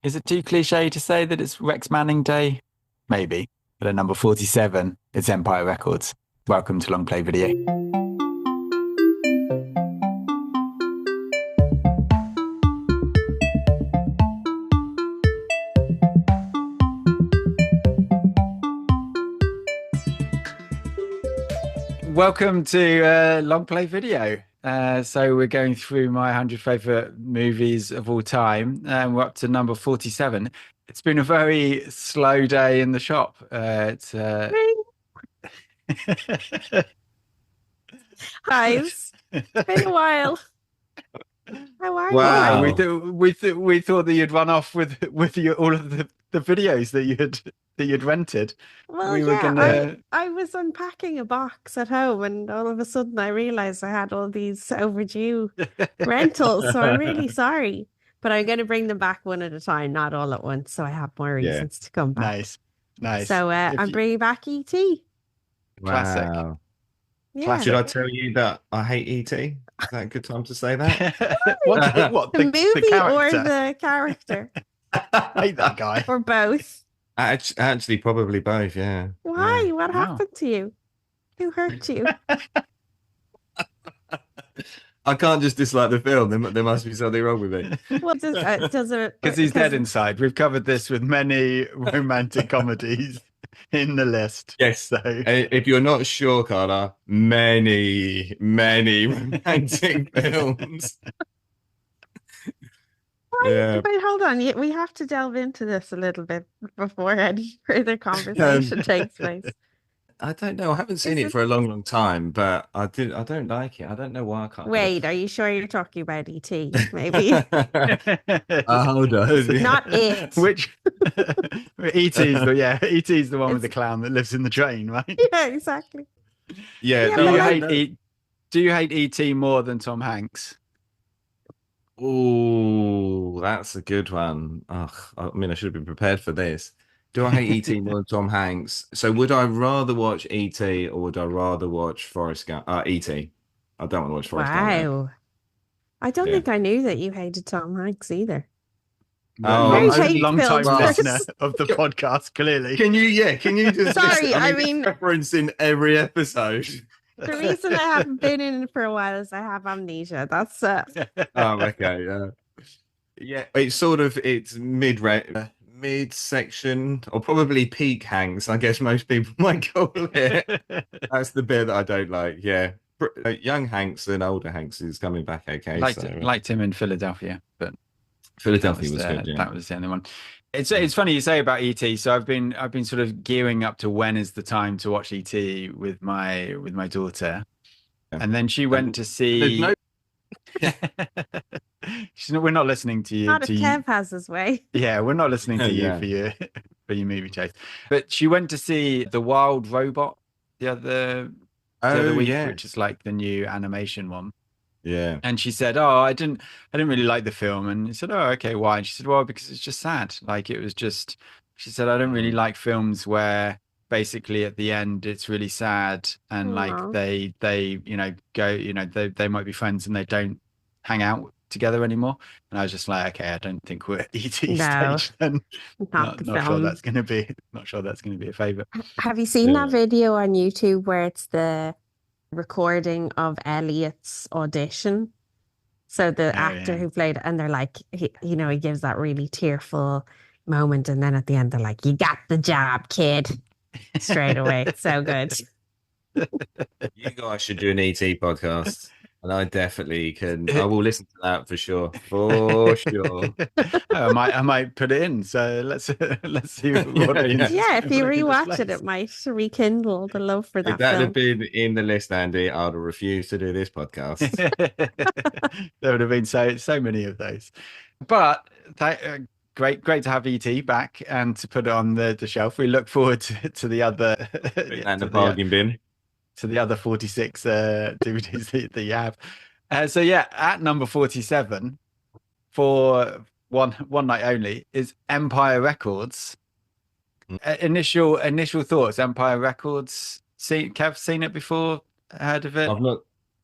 Is it too cliche to say that it's Rex Manning Day? Maybe. But at number 47, it's Empire Records. Welcome to Long Play Video. Welcome to Long Play Video. So we're going through my 100 favorite movies of all time, and we're up to number 47. It's been a very slow day in the shop. Guys, it's been a while. How are Wow. you? We thought that you'd run off with all of the videos that you'd rented. Well, we were yeah, gonna... I was unpacking a box at home, and all of a sudden I realized I had all these overdue rentals. So I'm really sorry, but I'm going to bring them back one at a time, not all at once. So I have more reasons to come back. Nice. So I'm bringing back E.T. Classic. Wow. Yeah. Should I tell you that I hate E.T.? Is that a good time to say that? What, The movie or character? the character? I hate that guy. Or both? Actually, probably both, yeah. Why? Yeah. What Wow. happened to you? Who hurt you? I can't just dislike the film. There must be something wrong with it. Well, does it? Because he's dead inside. We've covered this with many romantic comedies in the list. Yes. So If you're not sure, Carla, many romantic films. Yeah. Wait, hold on. We have to delve into this a little bit before any further conversation takes place. I don't know. I haven't seen Is it it- for a long time, but I don't like it. I don't know why I can't. Wait, are you sure you're talking about E.T.? Maybe Hold on. not it. which E.T.'s the one with the clown that lives in the train, right? Yeah, exactly. Yeah. Yeah, Do but you like- hate Do you hate E.T. more than Tom Hanks? Oh, that's a good one. Ugh, I mean, I should have been prepared for this. Do I hate E.T. more than Tom Hanks? So would I rather watch E.T. or would I rather watch Forrest Gump? E.T. I don't want to watch Forrest Gump. Wow. I don't Yeah. think I knew that you hated Tom Hanks either. Oh, Very Long, hate long-time films. listener of the podcast, clearly. Can you just Sorry, I mean- reference in every episode. The reason I haven't been in it for a while is I have amnesia. That's Oh, okay. Yeah, it's mid section or probably peak Hanks. I guess most people might call it. That's the bit that I don't like. Yeah, young Hanks and older Hanks is coming back. Okay, liked him in Philadelphia, but Philadelphia was good. Yeah. that was the only one. It's funny you say about E.T. So I've been sort of gearing up to when is the time to watch E.T. with my daughter, and then she went to see. We're not listening to you. not if Kev has his way. Yeah, we're not listening to you Yeah. for your movie chase. But she went to see The Wild Robot the other week, yeah, which is like the new animation one. yeah. And she said, "Oh, I didn't really like the film." And I said, "Oh, okay, why?" And she said, "Well, because it's just sad. Like it was just." She said, "I don't really like films where basically at the end it's really sad and Aw. like they go they might be friends and they don't hang out together anymore." And I was just like, "Okay, I don't think we're at ET No. stage then." Not the Not sure film. that's going to be a favorite. Have you seen Yeah. that video on YouTube where it's the recording of Elliot's audition? So the actor yeah. who played, and they're like, he gives that really tearful moment, and then at the end they're like, "You got the job, kid," straight away. It's so good. You guys should do an ET podcast, and I definitely can. I will listen to that for sure. For sure. I might put it in. So let's see what Yeah, if you what rewatch it, displays. it might rekindle the love for If that that film. had been in the list, Andy, I'd have refused to do this podcast. There would have been so many of those. But great to have ET back and to put it on the shelf. We look forward to the other And the bargain bin. to the other 46 DVDs that you have. So yeah, at number 47 for one night only is Empire Records. Initial thoughts. Empire Records. Kev, seen it before? Heard of it?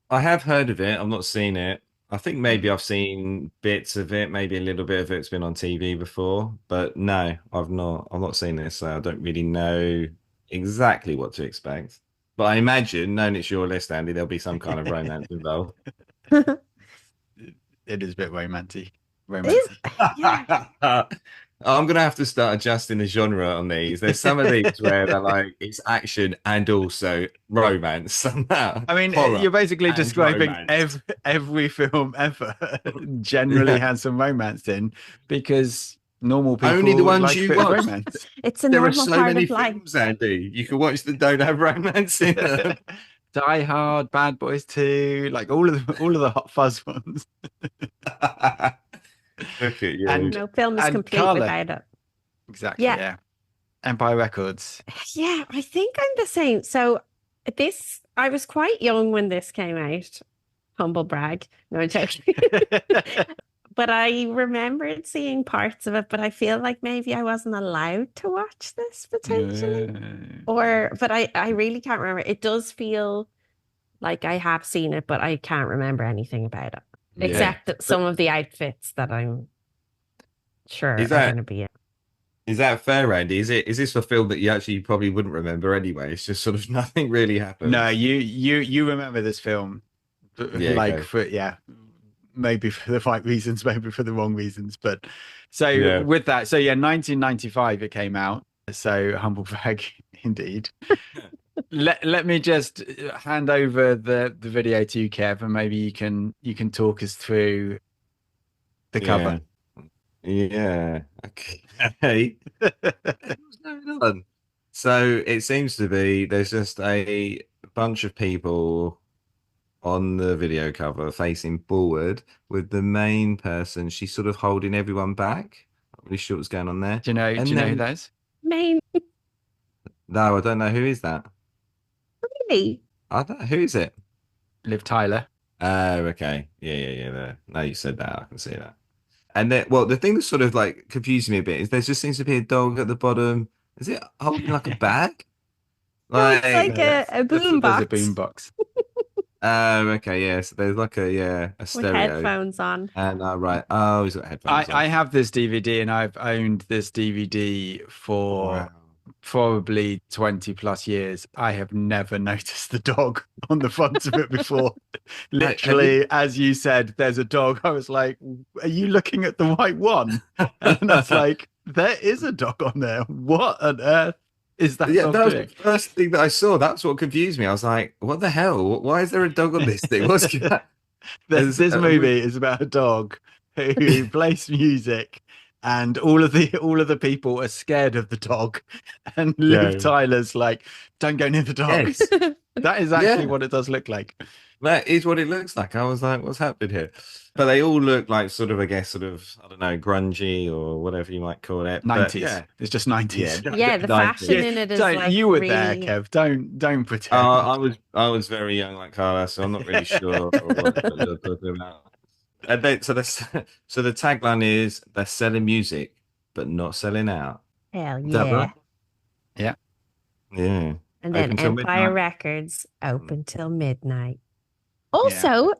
I have heard of it. I've not seen it. I think maybe I've seen bits of it, maybe a little bit of it's been on TV before, but no, I've not. I've not seen this, so I don't really know exactly what to expect. But I imagine, knowing it's your list, Andy, there'll be some kind of romance involved. It is a bit romantic. Is Romantic. yeah. I'm gonna have to start adjusting the genre on these. There's some of these where they're like it's action and also romance somehow. I mean, Horror you're basically and describing romance. every film ever generally Yeah. has some romance in because normal Only the people ones like a you bit of watch. romance. It's a There are normal so part many of life. films, Andy. You can watch that don't have romance in them. Die Hard, Bad Boys 2, like all of the Hot Fuzz ones. Look at you. And No film is complete Carla, without it. exactly, Yeah. yeah. Empire Records. Yeah, I think I'm the same. So I was quite young when this came out. Humble brag. No, I'm joking. But I remembered seeing parts of it, but I feel like maybe I wasn't allowed to watch this potentially. But I really can't remember. It does feel like I have seen it, but I can't remember anything about it. Yeah. Except that some of the outfits that I'm sure Is are that going to be in. is that fair, Andy? Is this a film that you actually probably wouldn't remember anyway? It's just sort of nothing really happens. No, you remember this film, Yeah, like okay. for maybe for the right reasons, maybe for the wrong reasons. But so Yeah. with that, so yeah, 1995 it came out. So humble brag indeed. Let me just hand over the video to you, Kev, and maybe you can talk us through the cover. Yeah. Okay. What's going on? So it seems to be there's just a bunch of people on the video cover facing forward with the main person. She's sort of holding everyone back. Not really sure what's going on there. Do you know? And Do you know who then that is? Main, no, I don't know who is that. really? I don't who is it? Liv Tyler. Oh, okay. Yeah. There. No, you said that. I can see that. And then, well, the thing that sort of like confuses me a bit is there just seems to be a dog at the bottom. Is it holding like a bag? No, it's like No, a boom there's a box boom box. Oh, okay, yeah. So there's like a with stereo. headphones on. And right. Oh, he's got headphones on. I have this DVD and I've owned this DVD for Wow. probably 20 plus years. I have never noticed the dog on the front of it before. Literally, as you said, there's a dog. I was like, are you looking at the right one? And I was like, there is a dog on there. What on earth is that Yeah, dog that was doing? the first thing that I saw. That's what confused me. I was like, what the hell? Why is there a dog on this thing? What's going This movie is about a dog who plays music, and all of the people are scared of the dog. And Liv Yeah. Tyler's like, don't go near the dog. Yes. That is actually Yeah. what it does look like. That is what it looks like. I was like, what's happening here? But they all look like sort of, I guess, sort of, I don't know, grungy or whatever you might call it. But 90s. yeah. It's just 90s. Yeah, the fashion in it is like you were there, really... Kev. Don't pretend. I was very young like Carla, so I'm not really sure what you're talking about. And so the tagline is they're selling music but not selling out. Hell Is that yeah. right? Yeah. Yeah. And then Open till Empire midnight. Records open till midnight. Also,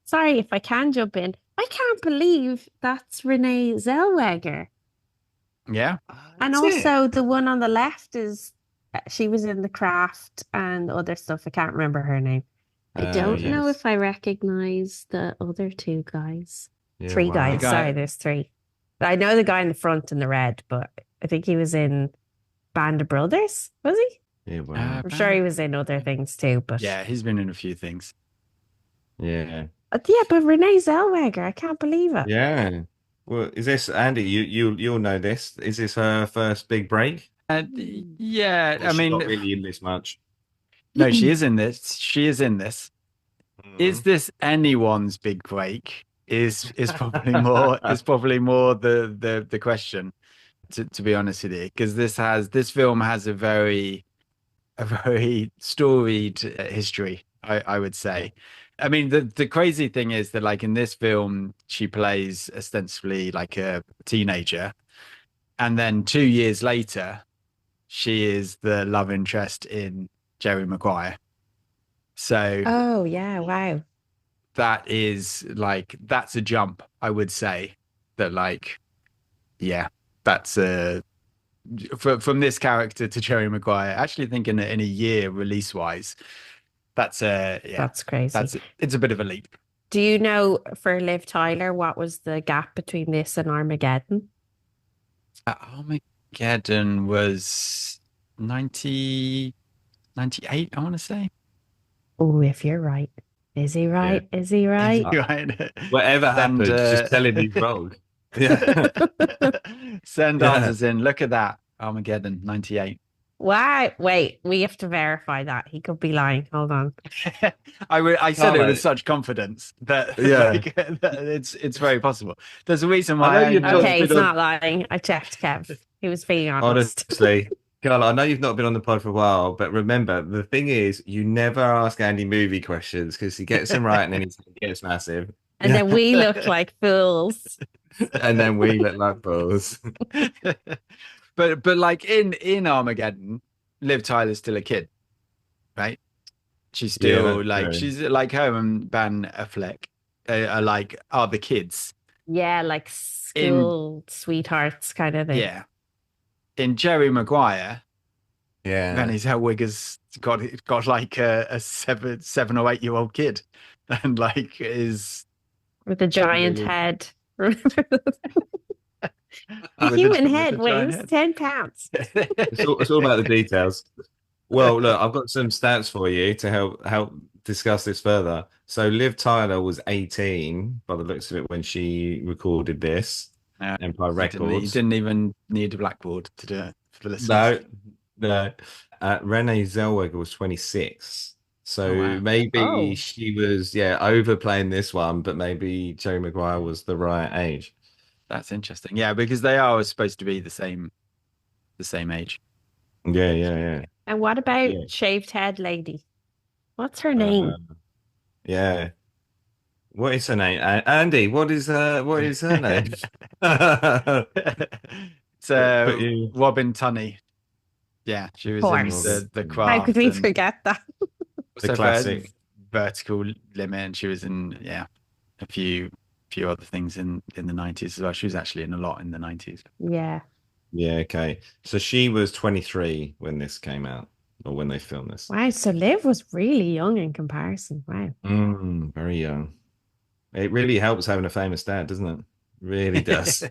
sorry if I can jump in, I can't believe that's Renee Zellweger. Yeah. And That's it. also the one on the left is she was in The Craft and other stuff. I can't remember her name. I don't know yes. if I recognize the other two guys. Yeah, Three wow. guys. The guy- Sorry, there's three. I know the guy in the front in the red, but I think he was in Band of Brothers, was he? Yeah, wow. I'm sure he was in other things too, but Yeah, he's been in a few things. Yeah. Yeah, but Renee Zellweger, I can't believe it. Yeah. Well, is this Andy? You'll know this. Is this her first big break? Yeah, Or I she's mean, not really in this much. no, she is in this. She is in this. Is Mm. this anyone's big break? Is probably more the question, to be honest with you, because this film has a very storied history, I would say. I mean, the crazy thing is that, like, in this film, she plays ostensibly like a teenager, and then 2 years later, she is the love interest in Jerry Maguire. So, Oh, yeah, wow. that is like that's a jump, I would say. That like, yeah, that's a from this character to Jerry Maguire. Actually, think in a year release wise, that's a yeah, That's crazy. it's a bit of a leap. Do you know for Liv Tyler what was the gap between this and Armageddon? Armageddon was 98, I want to say. Oh, if you're right. Is he right? Is he right? Right. Whatever happened, just tell him he's wrong. Yeah. Send answers in. Look at that. Armageddon 98. Wow. Wait, we have to verify that. He could be lying. Hold on. I said it mate. with such confidence that, Yeah. like, that it's very possible. There's a reason why. I know you've not Okay, he's been on- not lying. I checked, Kev. He was being honest. Honestly, Carl, I know you've not been on the pod for a while, but remember, the thing is, you never ask Andy movie questions because he gets them right and then he gets massive. And then we look like fools. And then we look like fools. but like in Armageddon, Liv Tyler's still a kid, right? She's still that's like true. she's like her and Ben Affleck are the kids. Yeah, like school sweethearts kind of thing. Yeah. In Jerry Maguire, Yeah. Renée Zellweger's got like a 7 or 8 year old kid, and like is With a giant Really? head. With A a- human with a head giant weighs head. 10 pounds. It's all about the details. Well, look, I've got some stats for you to help discuss this further. So Liv Tyler was 18 by the looks of it when she recorded this. Empire You Records. didn't even need a blackboard to do it for the listeners. No. Renée Zellweger was 26. So Oh, wow. maybe Oh. she was, overplaying this one, but maybe Jerry Maguire was the right age. That's interesting. Yeah, because they are supposed to be the same age. Yeah. And what about Yeah. shaved head lady? What's her name? Yeah. What is her name? Andy, what is her name? It's But you- Robin Tunney. Yeah, she was course. in the How Craft. How could we and forget that? The classic. Vertical Limit, and she was in a few other things in the 90s as well. She was actually in a lot in the 90s. Yeah. Yeah, okay. So she was 23 when this came out, or when they filmed this. Wow. So Liv was really young in comparison. Wow. Very young. It really helps having a famous dad, doesn't it? Really does.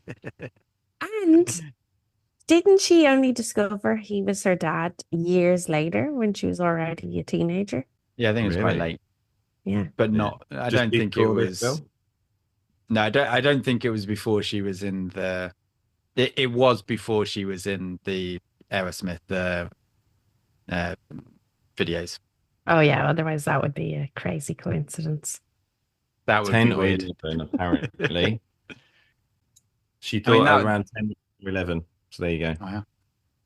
And didn't she only discover he was her dad years later when she was already a teenager? Yeah, I think it was quite Really? late, Yeah. but not. I Just don't think it before this was. film? No, I don't think it was before she was in the. It was before she was in the Aerosmith videos. Oh, yeah. Otherwise, that would be a crazy coincidence. That would 10 be or weird. 11, apparently. She I thought mean, that- around 10 or 11. So there you go. Oh, yeah.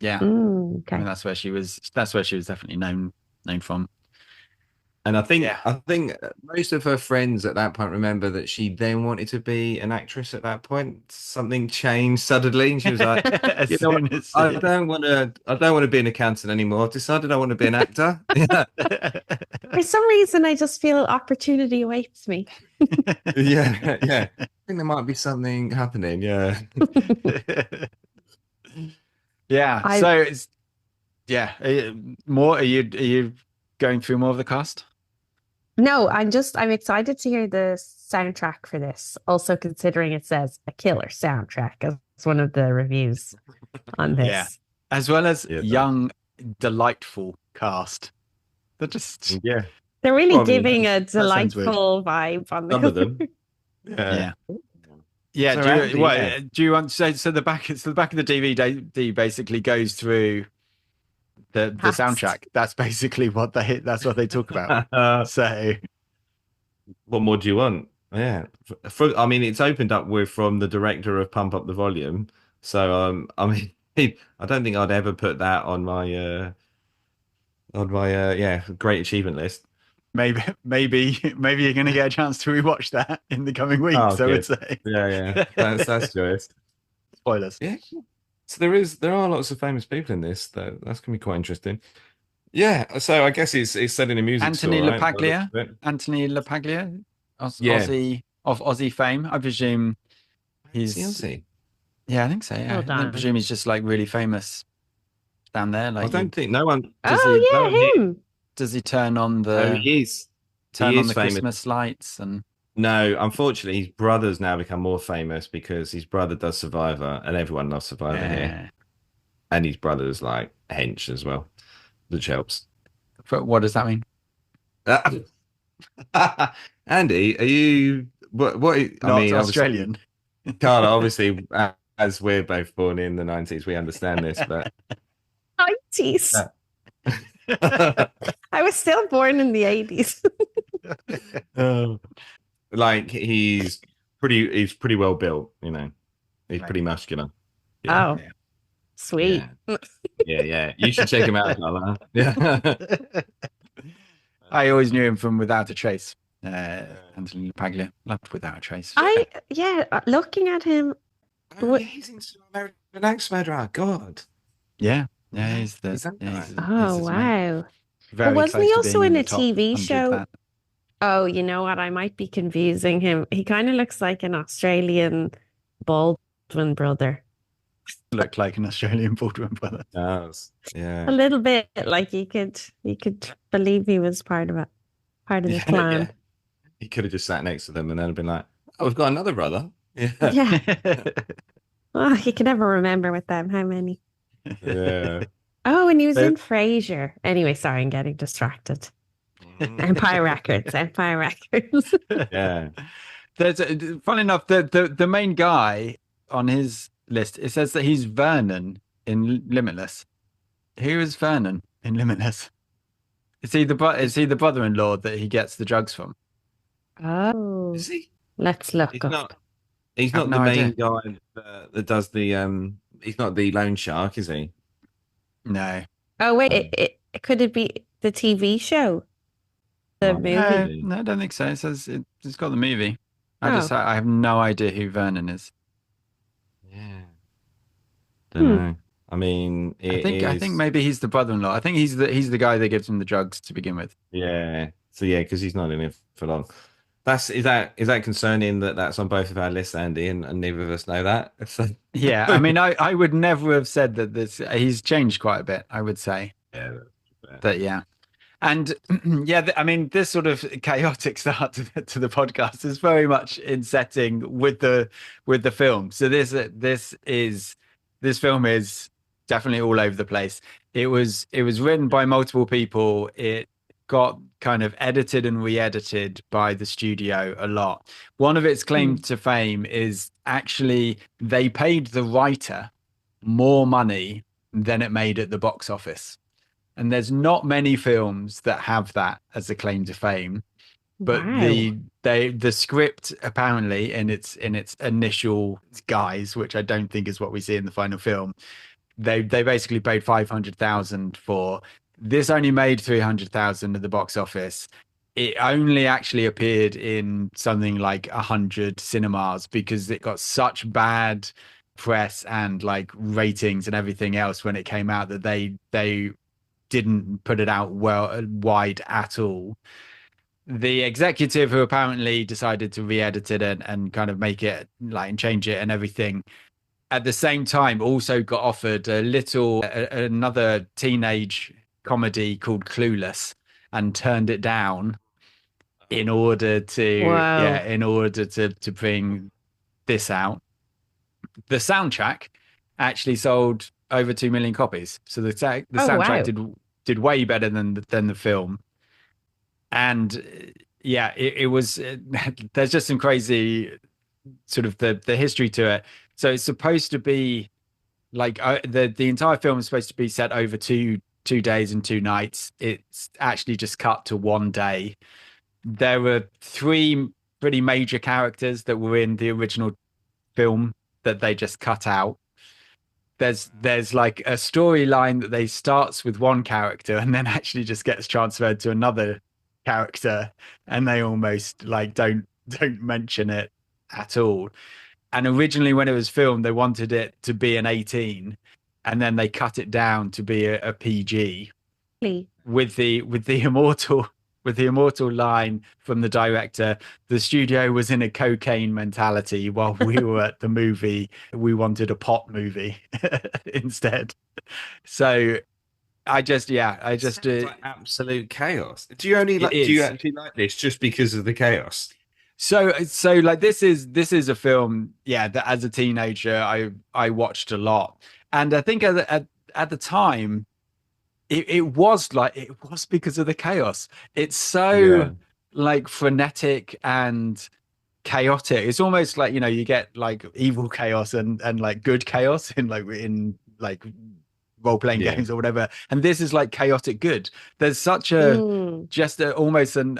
Yeah, I Okay. mean, that's where she was. That's where she was definitely known from. And I think Yeah. most of her friends at that point remember that she then wanted to be an actress at that point. Something changed suddenly, and she was like, As "You know what? soon as- I don't want to be an accountant anymore. I've decided I want to be an actor." Yeah, For some reason, I just feel opportunity awaits me. yeah. I think there might be something happening. Yeah. Yeah. I- So it's more. Are you going through more of the cast? No, I'm excited to hear the soundtrack for this. Also, considering it says a killer soundtrack as one of the reviews on this. Yeah. As well as Yeah. young, delightful cast. They're just Yeah. They're really Well, I mean, giving a sounds weird. delightful vibe on the Some of cover. them. Yeah. Yeah. So do Andy, you, what, yeah. do you want so the back of the DVD basically goes through the Past. soundtrack. That's basically what that's what they talk about. So What more do you want? Yeah. I mean, it's opened up with from the director of Pump Up the Volume. So, I mean, I don't think I'd ever put that on my great achievement list. maybe you're gonna get a chance to rewatch that in the coming weeks. Oh, I would good. say. Yeah. That's joyous. Spoilers. Yeah. So there are lots of famous people in this. That's gonna be quite interesting. Yeah. So I guess it's set in a music Anthony store, right? LaPaglia. Anthony LaPaglia. Yeah. Aussie of Aussie fame. I presume he's. Aussie? Yeah, I think so. Yeah, Hold I on. presume he's just like really famous down there. I Like, don't think no one. he? No one here. him. Does he turn on Oh, the he is. turn He on is the famous. Christmas lights and? No, unfortunately, his brother's now become more famous because his brother does Survivor, and everyone loves Survivor here. And his brother's like hench as well, which helps. But what does that mean? Andy, are you what? I Not mean, Australian. obviously, Carla. Obviously, as we're both born in the 90s, we understand this, but 90s. I was still born in the 80s. like he's pretty well built, you know. He's pretty muscular. Oh, sweet. Yeah. You should check him out, Carla. Yeah. I always knew him from Without a Trace. Anthony Paglia loved Without a Trace. Looking at him. He's in American Axe Murderer. God. Yeah, he's the. He's that guy. Wow. Very wasn't he close to also being in a the top TV 100 show? that. Oh, you know what? I might be confusing him. He kind of looks like an Australian Baldwin brother. Looked like an Australian Baldwin brother. Does. Yeah. A little bit like you could believe he was part of the clan. Yeah. He could have just sat next to them and then been like, "Oh, we've got another brother." Yeah. Yeah. Oh, you can never remember with them how many. Yeah. Oh, and he was in Frasier. Anyway, sorry, I'm getting distracted. Empire Records. Yeah. There's funny enough, the main guy on his list, it says that he's Vernon in Limitless. Who is Vernon in Limitless? Is he the brother-in-law that he gets the drugs from? Oh, Is he? let's look up. He's not the main guy that does the he's not the loan shark, is he? No. Oh wait, it could it be the TV show? The movie? No, I don't think so. It says it's got the movie. Oh. I have no idea who Vernon is. Yeah. Don't know. I mean, I think maybe he's the brother-in-law. I think he's the guy that gives him the drugs to begin with. Yeah. So yeah, because he's not in it for long. Is that concerning that that's on both of our lists, Andy, and neither of us know that? So... Yeah, I mean, I would never have said that he's changed quite a bit, I would say. Yeah. But yeah. And yeah, I mean, this sort of chaotic start to the podcast is very much in setting with the film. So this film is definitely all over the place. It was written by multiple people. It got kind of edited and re-edited by the studio a lot. One of its claim to fame is actually they paid the writer more money than it made at the box office. And there's not many films that have that as a claim to fame. But the script apparently in its initial guise, which I don't think is what we see in the final film, they basically paid 500,000 for. This only made 300,000 at the box office. It only actually appeared in something like 100 cinemas because it got such bad press and like ratings and everything else when it came out that they didn't put it out wide at all. The executive who apparently decided to re-edit it and kind of make it like and change it and everything at the same time also got offered another teenage comedy called Clueless and turned it down in order to bring this out. The soundtrack actually sold over 2 million copies, so the soundtrack did way better than the film. And yeah, it was there's just some crazy sort of the history to it. So it's supposed to be like the entire film is supposed to be set over two days and 2 nights. It's actually just cut to 1 day. There were 3 pretty major characters that were in the original film that they just cut out. There's like a storyline that they starts with one character and then actually just gets transferred to another character, and they almost like don't mention it at all. And originally when it was filmed, they wanted it to be an 18, and then they cut it down to be a PG. Really? With the immortal with the immortal line from the director, the studio was in a cocaine mentality while we were at the movie. We wanted a pot movie instead. So Sounds like absolute chaos. Do you only it like? Do you is. actually like this just because of the chaos? So like this is a film, yeah, that as a teenager I watched a lot. And I think at the time it was like it was because of the chaos. It's Yeah, so like frenetic and chaotic. It's almost like, you get like evil chaos and like good chaos in like role-playing yeah, games or whatever. And this is like chaotic good. There's such a Mm. just almost an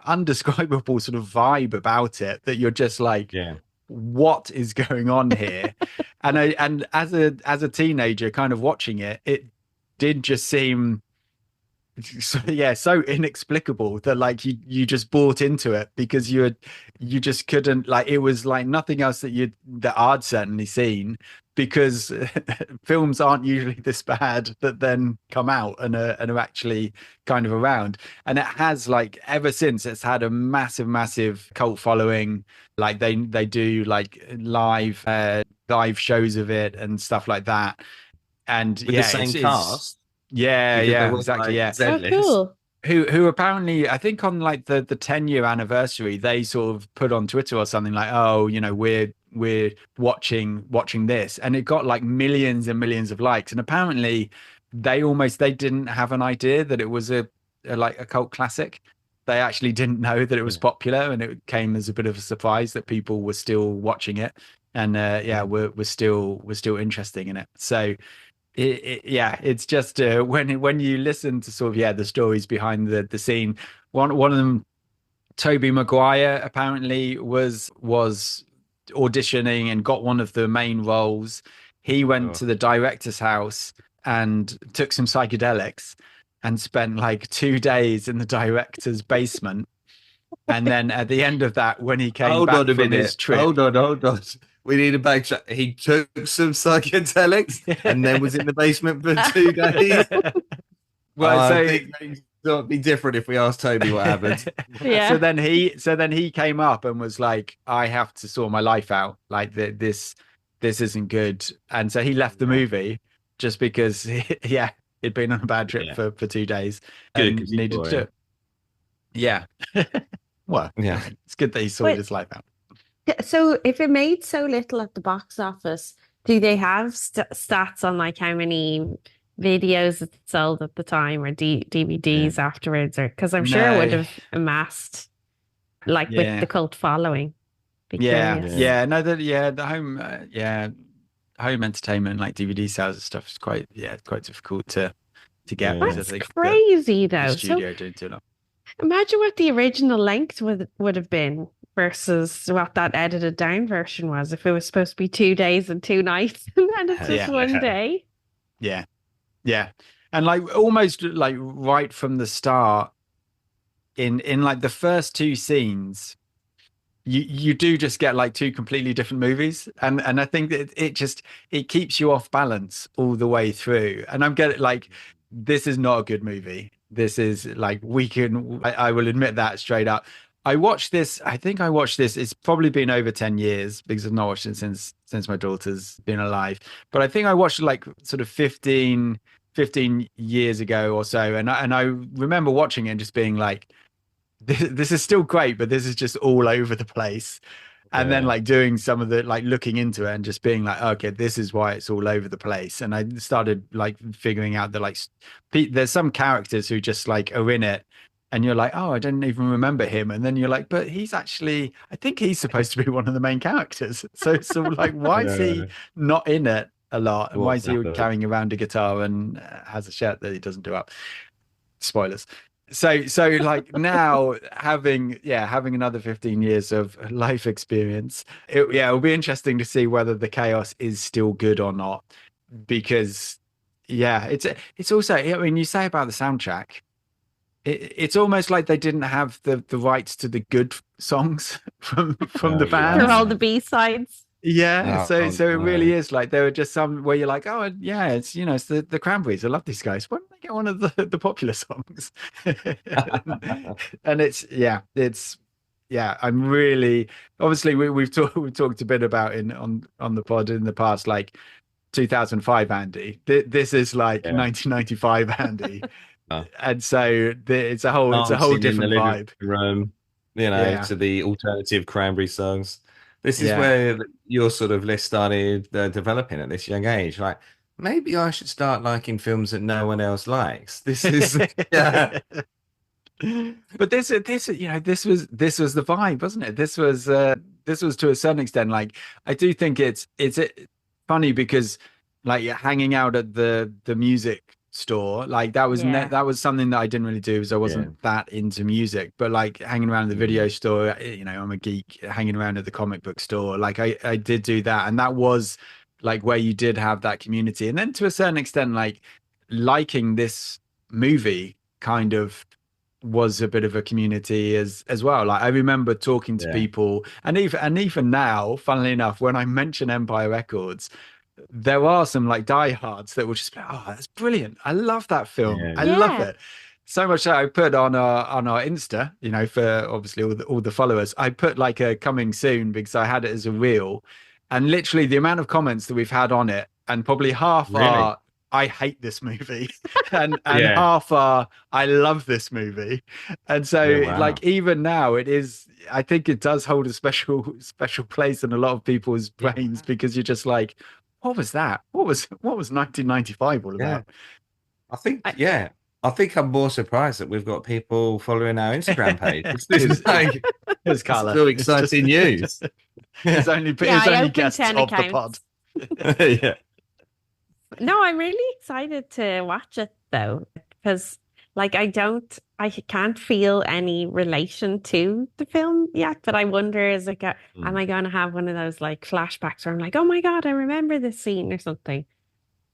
undescribable sort of vibe about it that you're just like, yeah. what is going on here? And as a teenager kind of watching it, it did just seem so inexplicable that like you just bought into it because you just couldn't, like, it was like nothing else that I'd certainly seen, because films aren't usually this bad that then come out and are actually kind of around. And it has, like, ever since, it's had a massive cult following. Like they do like live shows of it and stuff like that. And With the yeah, same it's cast, because there yeah, was exactly, like yeah. Oh, Z-list. cool. Who apparently, I think on like the 10-year anniversary, they sort of put on Twitter or something like, oh, we're watching this, and it got like millions and millions of likes. And apparently they didn't have an idea that it was a like a cult classic. They actually didn't know that it was Yeah. popular, and it came as a bit of a surprise that people were still watching it. And yeah, we're still interested in it. So yeah, it's just when you listen to sort of, yeah, the stories behind the scene. One of them, Toby Maguire, apparently was auditioning and got one of the main roles. He went Oh. to the director's house and took some psychedelics and spent like 2 days in the director's basement. And then at the end of that, when he came Hold on back a from his minute. trip, Hold on. We need a backtrack. He took some psychedelics and then was in the basement for 2 days. well, I so think things would be different if we asked Toby what happened. Yeah. So then he came up and was like, I have to sort my life out. Like this isn't good. And so he left the movie just because yeah, he'd been on a bad trip Yeah. for 2 days Good, and 'cause he's needed to do boring. it. Yeah. Well, Yeah. it's good that he sorted his life out. So if it made so little at the box office, do they have stats on like how many videos it sold at the time, or DVDs afterwards? Or because I'm sure it would No. have amassed, like, with Yeah. the cult following. Be Yeah. curious. Yeah. No, the home entertainment, like DVD sales and stuff, is quite difficult to get. Yeah. Because I That's think crazy the though. So studio doing too long. imagine what the original length would have been versus what that edited down version was, if it was supposed to be 2 days and 2 nights and then it's just Yeah. one day. Yeah. Yeah. And like almost like right from the start, in like the first two scenes, you do just get like two completely different movies. And I think that it keeps you off balance all the way through. And I'm getting like, this is not a good movie. This is like, I will admit that straight up. I think I watched this. It's probably been over 10 years because I've not watched it since my daughter's been alive. But I think I watched it like sort of 15 years ago or so. And I remember watching it and just being like, this is still great, but this is just all over the place. And then like doing some of the, like, looking into it and just being like, okay, this is why it's all over the place. And I started like figuring out that like there's some characters who just like are in it and you're like, oh, I didn't even remember him. And then you're like, but he's actually, I think he's supposed to be one of the main characters. So like, why is he not in it a lot? And why is he carrying around a guitar and has a shirt that he doesn't do up? Spoilers. So like now having another 15 years of life experience, it'll be interesting to see whether the chaos is still good or not, because it's also, I mean, you say about the soundtrack, it's almost like they didn't have the rights to the good songs from the band. They're all the B-sides. Yeah, so it really is like there were just some where you're like, oh yeah, it's it's the Cranberries. I love these guys. Why don't they get one of the popular songs. And it's I'm really obviously we've talked a bit about on the pod in the past, like 2005 Andy. This is like Yeah. 1995 Andy. Oh. And so it's a whole Dancing in the different living vibe. room, you know, Yeah. to the alternative Cranberry songs. This is Yeah. where your sort of list started developing at this young age. Like, maybe I should start liking films that no one else likes. This is, yeah, But this you know, this was the vibe, wasn't it? This was to a certain extent, like, I do think it's funny because, like, hanging out at the music store, like, Yeah. that was something that I didn't really do, because I wasn't that into music. But like, hanging around the video store, you know, I'm a geek. Hanging around at the comic book store, like, I did do that, and that was like where you did have that community. And then to a certain extent, like, liking this movie kind of was a bit of a community as well. Like, I remember talking to people, and even now, funnily enough, when I mention Empire Records, there are some like diehards that will just be, oh, that's brilliant, I love that film, I love Yeah. it. So much that I put on our Insta, you know, for obviously all the followers, I put like a coming soon, because I had it as a reel, and literally the amount of comments that we've had on it, and probably half Really? are, I hate this movie, and Yeah. half are, I love this movie. And so, Yeah, wow. like, even now, it is, I think it does hold a special place in a lot of people's brains, because you're just like, what was that? What was 1995 all about? I think I'm more surprised that we've got people following our Instagram page. This is like, It's Carla. so exciting news. It's only I opened guests 10 of the pod. accounts. Yeah. No, I'm really excited to watch it though, because like I can't feel any relation to the film yet, but I wonder, is it am I going to have one of those like flashbacks where I'm like, oh my God, I remember this scene or something?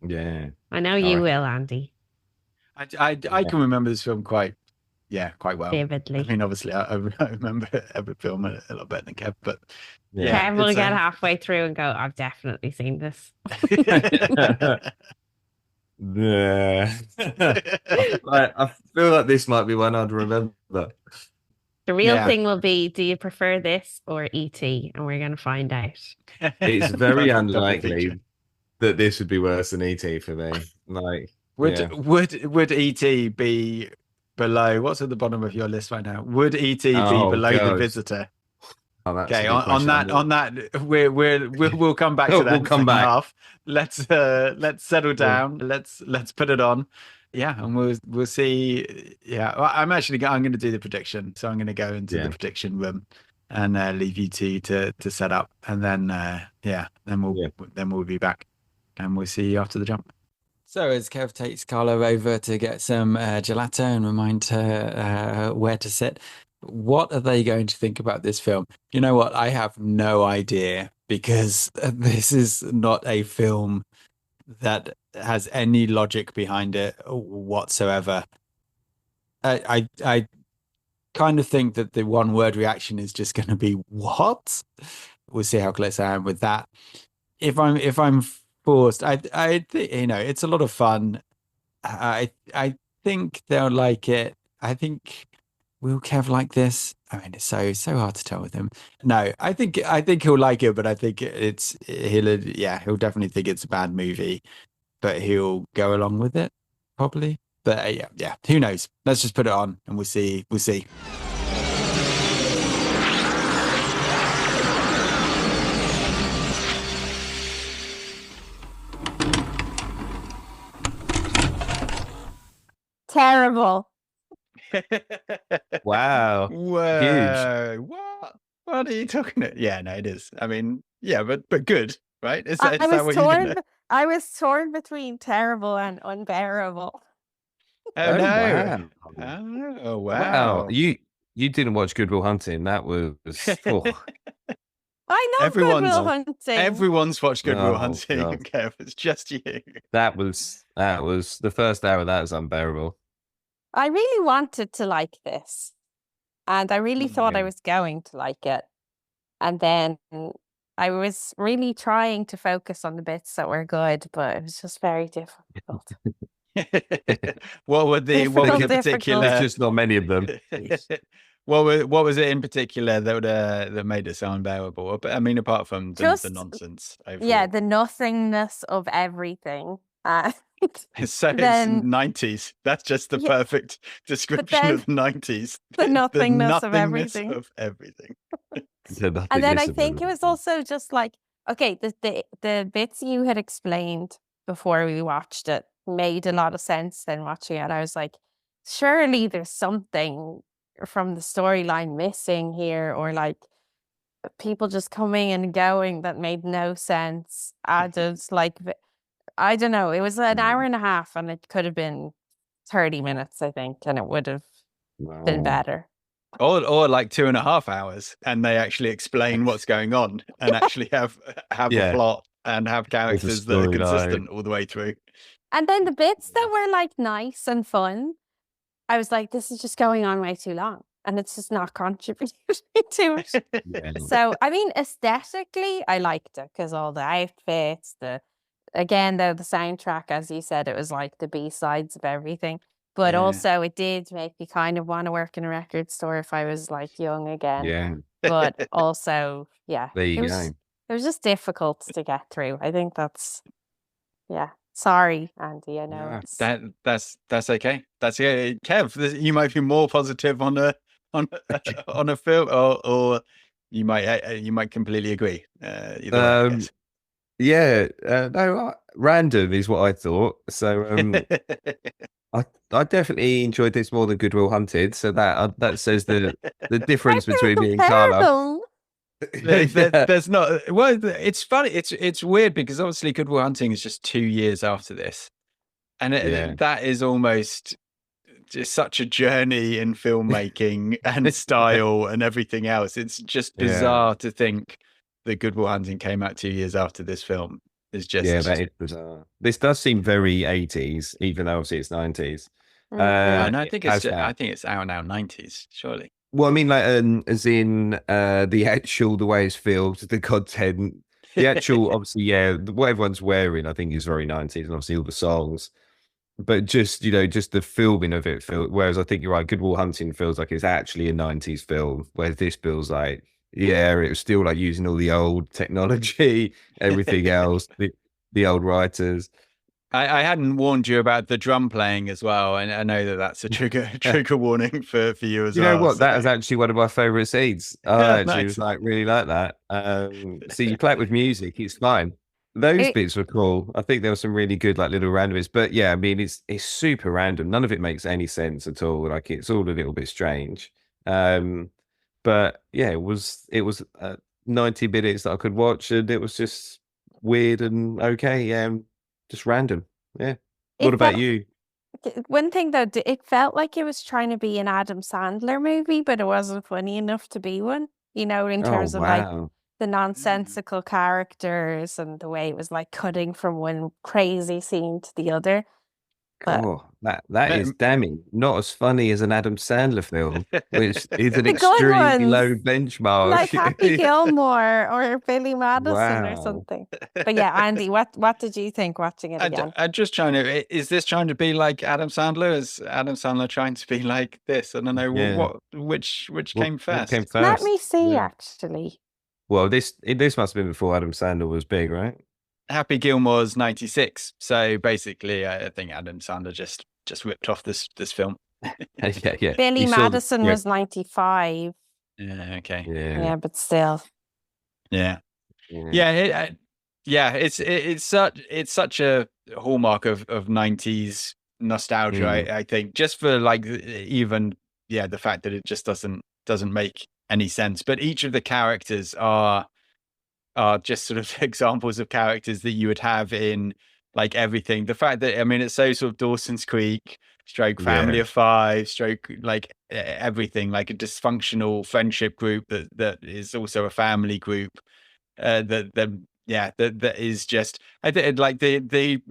Yeah. I know you will, Andy. I can remember this film quite well. Vividly. I mean, obviously, I remember every film a little better than Kev, but Kev will get halfway through and go, I've definitely seen this. Yeah. I feel like this might be one I'd remember. The real thing will be, do you prefer this or E.T.? And we're going to find out. It's very unlikely that this would be worse than E.T. for me. Like, would E.T. be below? What's at the bottom of your list right now? Would E.T. be below The Visitor? Oh, that's okay, on that, we'll come back to that. We'll come back. Half. Let's settle down. Let's put it on. Yeah, and we'll see. Yeah, well, I'm going to do the prediction. So I'm going to go into the prediction room and leave you two to set up, and then then we'll be back, and we'll see you after the jump. So as Kev takes Carla over to get some gelato and remind her where to sit, what are they going to think about this film? You know what? I have no idea, because this is not a film that has any logic behind it whatsoever. I kind of think that the one word reaction is just going to be, what? We'll see how close I am with that. If I'm forced, I think, you know, it's a lot of fun. I think they'll like it. I think, will Kev like this? I mean, it's so hard to tell with him. No, I think he'll like it, but I think he'll definitely think it's a bad movie, but he'll go along with it probably. But yeah, who knows? Let's just put it on and we'll see. Terrible. Wow. Whoa. Huge. What are you talking about? Yeah, no, it is. I mean, yeah, but good, right? Is that what you did? I was torn between terrible and unbearable. Oh no. Wow. Oh wow. You didn't watch Good Will Hunting. That was I know Good Will Hunting. Everyone's watched Good Will Hunting. Kev, it's just you. That was the first hour. That was unbearable. I really wanted to like this, and I really thought I was going to like it, and then I was really trying to focus on the bits that were good, but it was just very difficult. What were the particular? There's just not many of them. What was it in particular that made it so unbearable? I mean, apart from the nonsense. Overall. Yeah, the nothingness of everything. It's 90s. That's just the perfect description of 90s. The nothingness of everything. And then I think it was also just like, okay, the bits you had explained before we watched it made a lot of sense. Then watching it, I was like, surely there's something from the storyline missing here, or like people just coming and going that made no sense. Added like, I don't know, it was an hour and a half and it could have been 30 minutes, I think, and it would have been better. Or like 2.5 hours, and they actually explain what's going on and actually have a plot and have characters that are consistent all the way through. And then the bits that were like nice and fun, I was like, this is just going on way too long, and it's just not contributing to it. Yeah. So, I mean, aesthetically, I liked it because all the outfits, again, though, the soundtrack, as you said, it was like the B-sides of everything. But also it did make me kind of want to work in a record store if I was like young again. Yeah. But also, yeah. There you go. It was just difficult to get through. I think that's, sorry, Andy. I know. That's okay. That's Kev, you might be more positive on a film, or you might completely agree. Either way, no, random is what I thought. So I definitely enjoyed this more than Good Will Hunted. So that says the difference between me and Carla. There's not. Well, it's funny. It's weird because obviously Good Will Hunting is just 2 years after this, and that is almost just such a journey in filmmaking and style and everything else. It's just bizarre to think that Good Will Hunting came out 2 years after this film. It's just that is bizarre. This does seem very 80s, even though obviously it's 90s. No, I think it's out now 90s, surely. Well, I mean, like, as in the way it's filmed, the content, the actual, obviously, what everyone's wearing, I think is very 90s, and obviously all the songs. But just, just the filming of it, whereas I think you're right, Good Will Hunting feels like it's actually a 90s film, whereas this feels like, it was still like using all the old technology, everything else, the old writers. I hadn't warned you about the drum playing as well, and I know that's a trigger warning for you as well. You know what? That is actually one of my favorite scenes. I actually was like really like that. So you play it with music, it's fine. Those bits were cool. I think there were some really good like little randomness, but I mean it's super random. None of it makes any sense at all. Like it's all a little bit strange. But it was 90 minutes that I could watch, and it was just weird and okay. Just random. Yeah. What about you? One thing though, it felt like it was trying to be an Adam Sandler movie, but it wasn't funny enough to be one, in terms of like the nonsensical characters and the way it was like cutting from one crazy scene to the other. But that is damning. Not as funny as an Adam Sandler film, which is an extremely low benchmark. Like Happy Gilmore or Billy Madison or something. But Andy, what did you think watching it again? I'm just is this trying to be like Adam Sandler? Is Adam Sandler trying to be like this? I don't know which came first. Let me see, actually. Well, this must have been before Adam Sandler was big, right? Happy Gilmore's 96, so basically, I think Adam Sandler just ripped off this film. Billy Madison was 95. Yeah. Okay. Yeah, but still. Yeah. It's such a hallmark of 90s nostalgia. I think just for like even the fact that it just doesn't make any sense. But each of the characters are just sort of examples of characters that you would have in like everything. The fact that, I mean, it's so sort of Dawson's Creek, stroke Family of Five, stroke like everything, like a dysfunctional friendship group that is also a family group. That is just, I think like the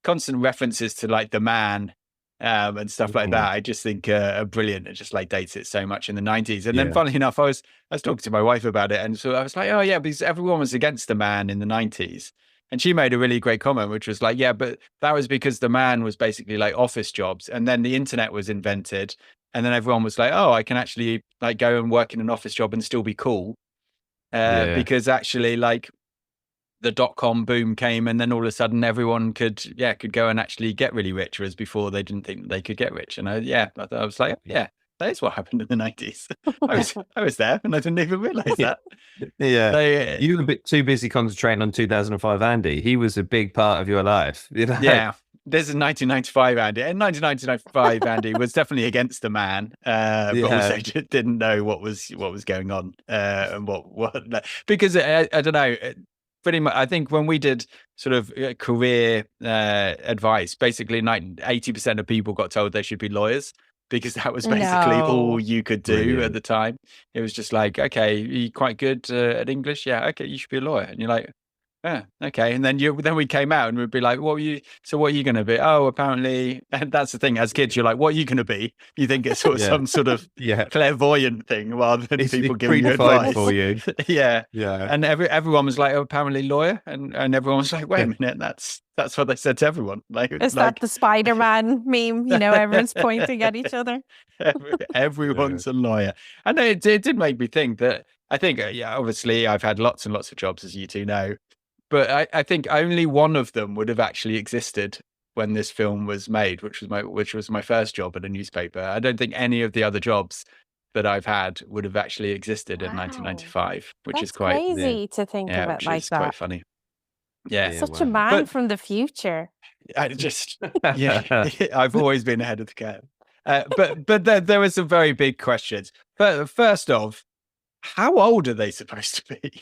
constant references to like the man and stuff like that, I just think are brilliant. It just like dates it so much in the 90s. And then funnily enough, I was talking to my wife about it, and so I was like, oh yeah, because everyone was against the man in the 90s. And she made a really great comment, which was like, yeah, but that was because the man was basically like office jobs. And then the internet was invented. And then everyone was like, oh, I can actually like go and work in an office job and still be cool. Because actually like the .com boom came, and then all of a sudden everyone could go and actually get really rich, whereas before they didn't think that they could get rich. And I was like, yeah, that is what happened in the 90s. I was there and I didn't even realize that. Yeah. So, you were a bit too busy concentrating on 2005 Andy. He was a big part of your life. You know? Yeah. This is 1995 Andy. And 1995 Andy was definitely against the man, but also didn't know what was going on, and what because I don't know. Pretty much, I think when we did sort of career advice, basically 80% of people got told they should be lawyers, because that was basically all you could do at the time. It was just like, okay, you're quite good at English. Yeah, okay, you should be a lawyer. And you're like, yeah, okay. And then we came out and we'd be like, what are you going to be? Oh, apparently. And that's the thing, as kids, you're like, what are you going to be? You think it's sort of some sort of clairvoyant thing, rather than people giving you advice for you. Yeah. And everyone was like, oh, apparently lawyer. And everyone was like, wait a minute, that's what they said to everyone. Like, is that the Spider-Man meme? You know, everyone's pointing at each other. Everyone's a lawyer. And it did make me think that, I think, obviously I've had lots and lots of jobs, as you two know. But I think only one of them would have actually existed when this film was made, which was my first job at a newspaper. I don't think any of the other jobs that I've had would have actually existed in 1995, which is quite crazy to think of it like that. Quite funny. Yeah, such a man from the future. I just I've always been ahead of the curve. But there were some very big questions. First off, how old are they supposed to be?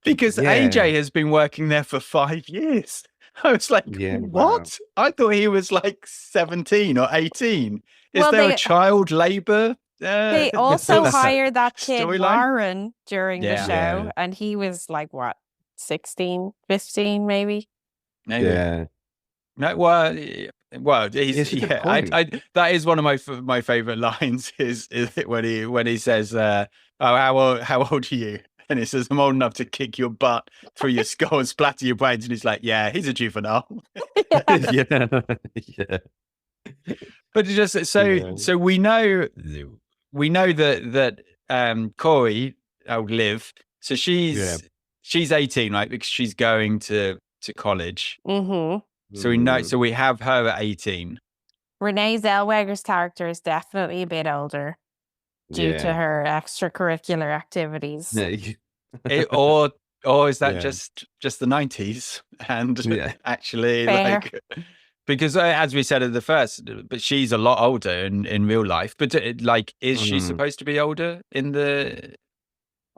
Because AJ has been working there for 5 years. I was like, what? Wow. I thought he was like 17 or 18. Is there a child labor? They also hired that kid, Warren, during the show. And he was like, what, 16, 15, maybe? Yeah. No, well, he's that is one of my favorite lines is when he says, "Oh, how old are you?" And he says, "I'm old enough to kick your butt through your skull and splatter your brains." And he's like, "Yeah, he's a juvenile." yeah. But just so we know that Corey, Liv, so she's 18, right? Because she's going to college. Mm-hmm. So we know. So we have her at 18. Renee Zellweger's character is definitely a bit older due to her extracurricular activities. Or is that just the 90s? And actually, like, because as we said at the first, but she's a lot older in real life. But like, is she supposed to be older in the?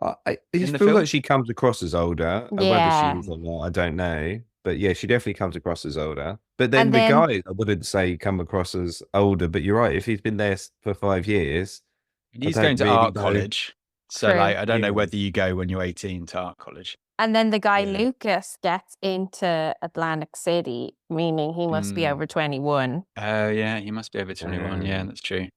I just feel like she comes across as older. Whether she is or not, I don't know. But yeah, she definitely comes across as older. But then the guy, I wouldn't say come across as older. But you're right. If he's been there for 5 years, he's going to art college. So like, I don't know whether you go when you're 18 to art college. And then the guy Lucas gets into Atlantic City, meaning he must be over 21. Oh yeah, he must be over 21. Yeah, that's true.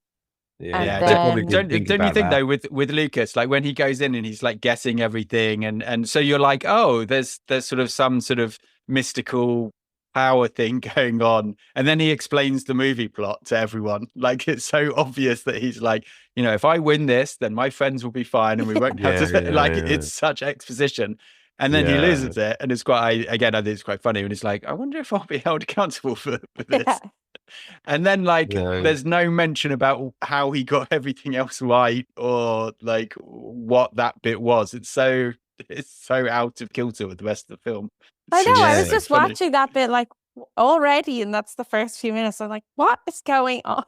Don't you think though with Lucas, like when he goes in and he's like guessing everything, and so you're like, oh, there's sort of some sort of mystical power thing going on, and then he explains the movie plot to everyone. Like, it's so obvious that he's like, you know, if I win this, then my friends will be fine and we won't have to it's such exposition. And then he loses it, and it's quite. I think it's quite funny when he's like, "I wonder if I'll be held accountable for this." And then, like, there's no mention about how he got everything else right, or like what that bit was. It's so out of kilter with the rest of the film. I know. I was just watching that bit like already, and that's the first few minutes. I'm like, what is going on?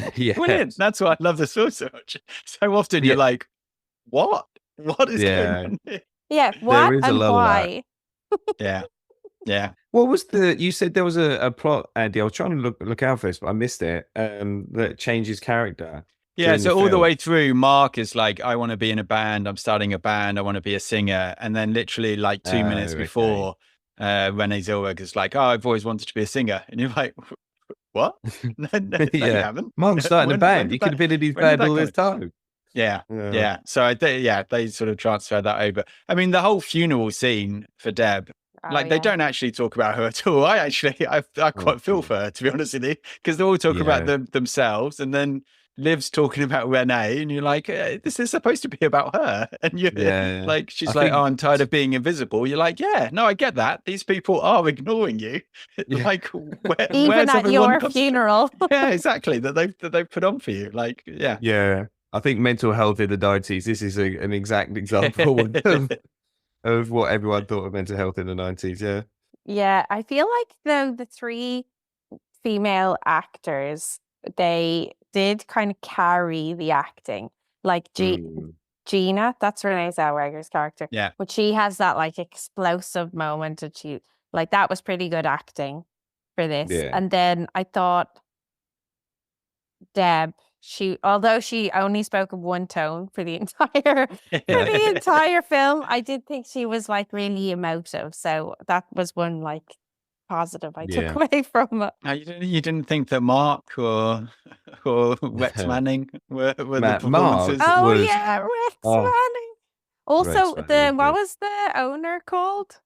Brilliant. That's why I love this film so much. So often you're like, what? What is going on here? Yeah, what and why? Yeah. What was you said there was a plot, Andy? I was trying to look out for this, but I missed it. That changes character. Yeah, so all the way through, Mark is like, I want to be in a band. I'm starting a band. I want to be a singer. And then literally like 2 minutes before, Renee Zellweger is like, oh, I've always wanted to be a singer. And you're like, what? No, you haven't. Mark's starting a band. You could have been in his band all this time. Yeah. So they sort of transfer that over. I mean, the whole funeral scene for Deb Like they don't actually talk about her at all. I quite feel for her, to be honest with you, because they're all talking about themselves, and then Liv's talking about Renee, and you're like, this is supposed to be about her, and you're like, she's like, oh, I'm tired of being invisible. You're like, yeah, no, I get that. These people are ignoring you. Like, even at your funeral. Yeah, exactly. That they've put on for you. Like, yeah. I think mental health in the 90s. This is an exact example of what everyone thought of mental health in the 90s. Yeah. Yeah, I feel like though the 3 female actors, they did kind of carry the acting. Like Gina, that's Renee Zellweger's character. Yeah. But she has that like explosive moment that she like that was pretty good acting for this. Yeah. And then I thought Deb, although she only spoke in one tone for the entire film, I did think she was like really emotive. So that was one like positive I took away from it. You didn't think that Mark or Rex Manning were the performances? Rex Manning. Also, what was the owner called?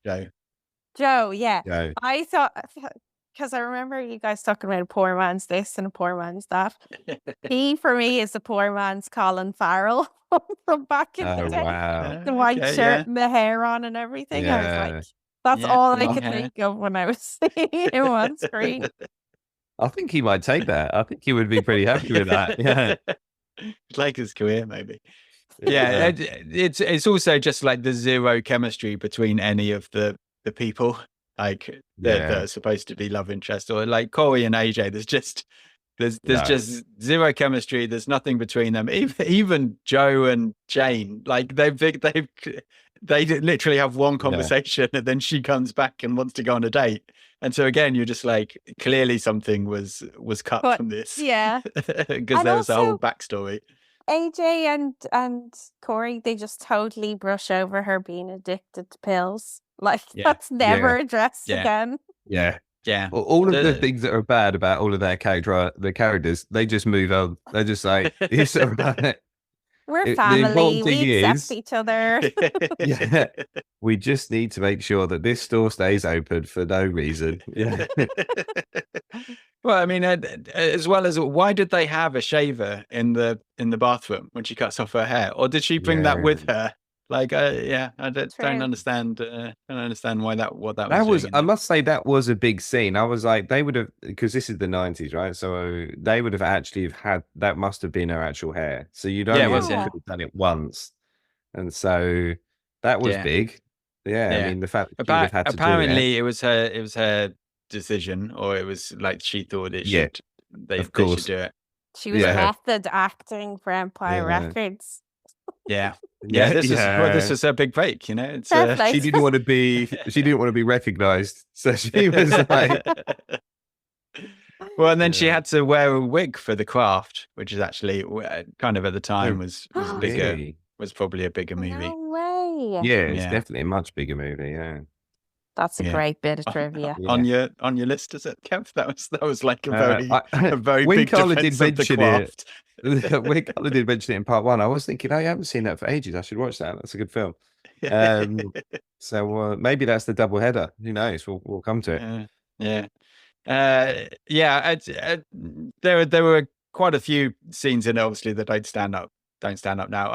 Joe, yeah. Joe. I thought, because I remember you guys talking about a poor man's this and a poor man's that. He, for me, is the poor man's Colin Farrell from back in the day. Wow. The white shirt and the hair on and everything. I was like, that's all I could think of when I was seeing him on screen. I think he might take that. I think he would be pretty happy with that. Yeah. Like his career, maybe. Yeah, it's also just like the zero chemistry between any of the people. Like that are supposed to be love interest, or like Corey and AJ. There's just zero chemistry. There's nothing between them. Even Joe and Jane, like they literally have one conversation, and then she comes back and wants to go on a date. And so again, you're just like, clearly something was cut from this. Yeah, because there was a whole backstory. AJ and Corey, they just totally brush over her being addicted to pills. Like that's never addressed again. Yeah. Yeah. Well, all of the things that are bad about all of their characters, they just move on. They're just like, it's all right. We're family. We accept each other. Yeah. We just need to make sure that this store stays open for no reason. Yeah. Well, I mean, as well as why did they have a shaver in the bathroom when she cuts off her hair, or did she bring that with her? Like, I don't understand. Don't understand why that was. I must say that was a big scene. I was like, they would have, because this is the 90s, right? So they would have actually had that. Must have been her actual hair. So you'd only have done it once, and so that was big. Yeah, I mean the fact that you'd have had to apparently do it was her decision, or it was like she thought it should. They should do it. She was method acting for Empire Records. Yeah. This was her big break, you know. It's she didn't want to be recognized, so she was like. Well, and then she had to wear a wig for the craft, which is actually kind of at the time was bigger. Really? Was probably a bigger movie. No way. Yeah, it's definitely a much bigger movie. Yeah. That's a great bit of trivia. On your list, is it, Kev? That was like a very when big Carla defense did of the mention craft. When Colin did mention it in part 1, I was thinking, I haven't seen that for ages. I should watch that. That's a good film. So maybe that's the double header. Who knows? We'll come to it. There were quite a few scenes in it, obviously, that don't stand up now.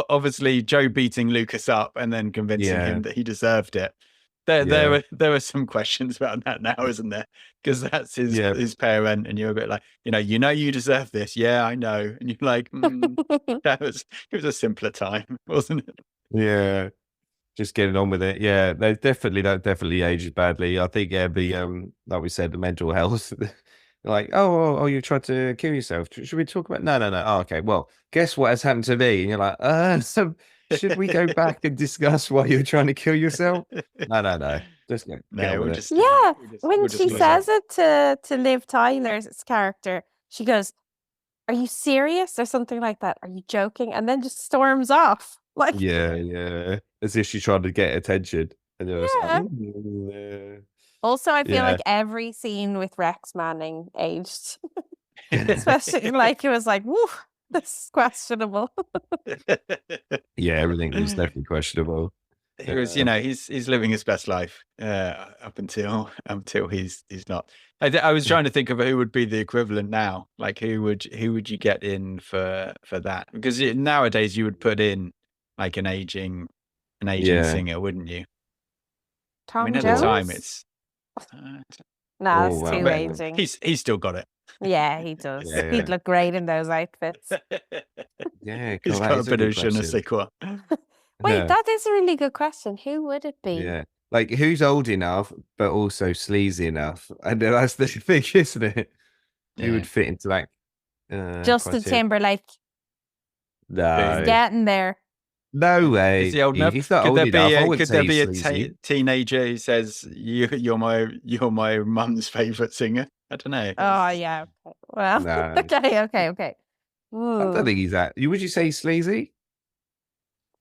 Obviously Joe beating Lucas up and then convincing him that he deserved it. There were some questions about that now, isn't there? Because that's his parent, and you're a bit like, you deserve this. Yeah, I know. And you're like, it was a simpler time, wasn't it? Yeah, just getting on with it. Yeah, they definitely aged badly. I think like we said, the mental health. Like, oh, you tried to kill yourself. Should we talk about? No. Oh, okay. Well, guess what has happened to me? And you're like, so. Should we go back and discuss why you're trying to kill yourself? No. Just when she says it to Liv Tyler's character, she goes, "Are you serious?" or something like that. "Are you joking?" And then just storms off. Like as if she's trying to get attention. And you're like, Also, I feel like every scene with Rex Manning aged, especially like it was like, woo. This is questionable. Yeah, everything was definitely questionable. he was, he's living his best life up until he's not. I was trying to think of who would be the equivalent now. Like who would you get in for that? Because nowadays you would put in like an aging singer, wouldn't you? Tom at Jones? the time it's no, that's too but aging. he's still got it. Yeah, he does. Yeah. He'd look great in those outfits. Yeah, He's got a bit of je ne sais quoi. Wait, that is a really good question. Who would it be? Yeah. Like who's old enough but also sleazy enough? And that's the thing, isn't it? Who would fit into that Justin criteria? Timberlake. No. He's getting there. No way. Is he old enough? He's not old enough. I would Could say there be sleazy. teenager who says you're my mum's favorite singer? I don't know. Oh yeah. Well, No. okay. I don't think he's that. Would you say he's sleazy?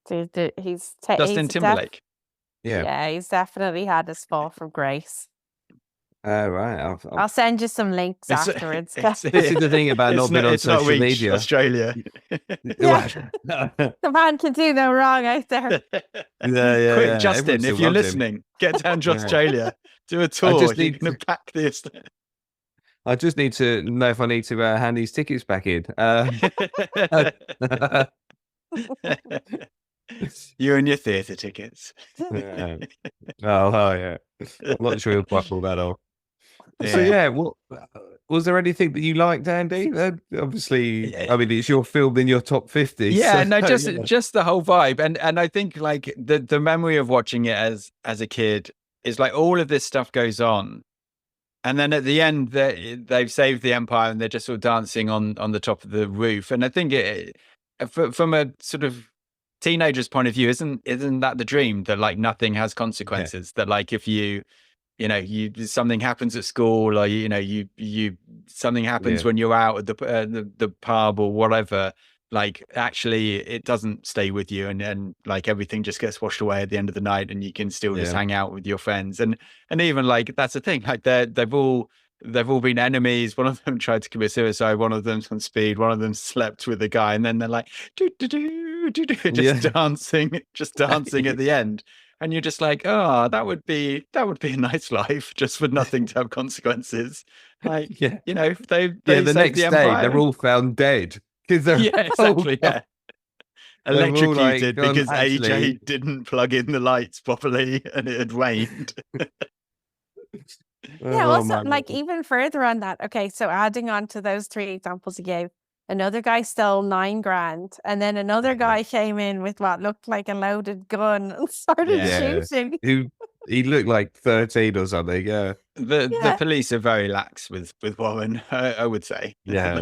He's Justin Timberlake. Yeah, he's definitely had his fall from grace. Right. I'll send you some links afterwards. This is the thing about not being on social media. Australia. The man can do no wrong out there. Yeah. Quick, Justin, Everyone if still you're loves him. listening, get down to Australia. Do a tour. just You're need going to pack this. I just need to know if I need to hand these tickets back in. You and your theatre tickets. Yeah. Oh, yeah. I'm not sure he'll quite pull that off. So, yeah, what was there anything that you liked, Andy? Obviously, I mean, it's your film in your top 50. Yeah, so, no, just the whole vibe. And I think like the memory of watching it as a kid is like all of this stuff goes on. And then at the end, they've saved the empire and they're just sort of dancing on the top of the roof. And I think from a sort of teenager's point of view, isn't that the dream, that like nothing has consequences? That like if you something happens at school, or you something happens when you're out at the pub or whatever, like actually it doesn't stay with you, and like everything just gets washed away at the end of the night, and you can still just hang out with your friends. And even like that's the thing, like they've all been enemies. One of them tried to commit suicide, one of them's on speed, one of them slept with a guy, and then they're like just dancing at the end. And you're just like, oh, that would be a nice life, just for nothing to have consequences. Like, they the next day they're all found dead because they're exactly, electrocuted like, because AJ didn't plug in the lights properly and it had waned. Yeah, also like even further on that. Okay, so adding on to those three examples you gave, another guy stole $9,000, and then another guy came in with what looked like a loaded gun and started shooting. He looked like 13 or something. Yeah. The police are very lax with Warren, I would say. Yeah.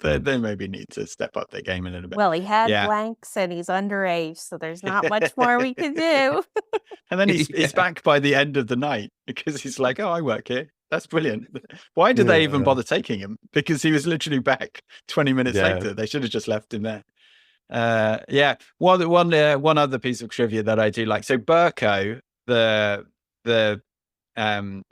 They maybe need to step up their game a little bit. Well, he had blanks and he's underage, so there's not much more we can do. And then he's back by the end of the night because he's like, oh, I work here. That's brilliant. Why did they even bother taking him? Because he was literally back 20 minutes later. They should have just left him there. One other piece of trivia that I do like. So Burko, the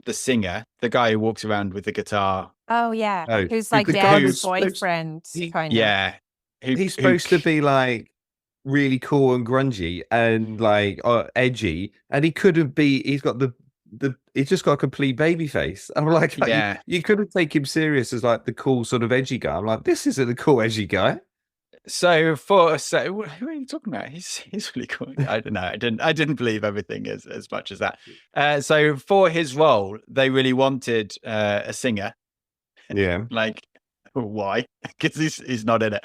singer, the guy who walks around with the guitar. Oh yeah, who's like Dan's boyfriend, kind of. Yeah, he's supposed to be like really cool and grungy and like edgy, and he couldn't be. He's got he's just got a complete baby face. I'm like you couldn't take him serious as like the cool sort of edgy guy. I'm like, this isn't the cool edgy guy. So what are you talking about? He's really cool. I don't know. I didn't believe everything as much as that. So for his role, they really wanted a singer. Yeah. Like, why? Because he's not in it.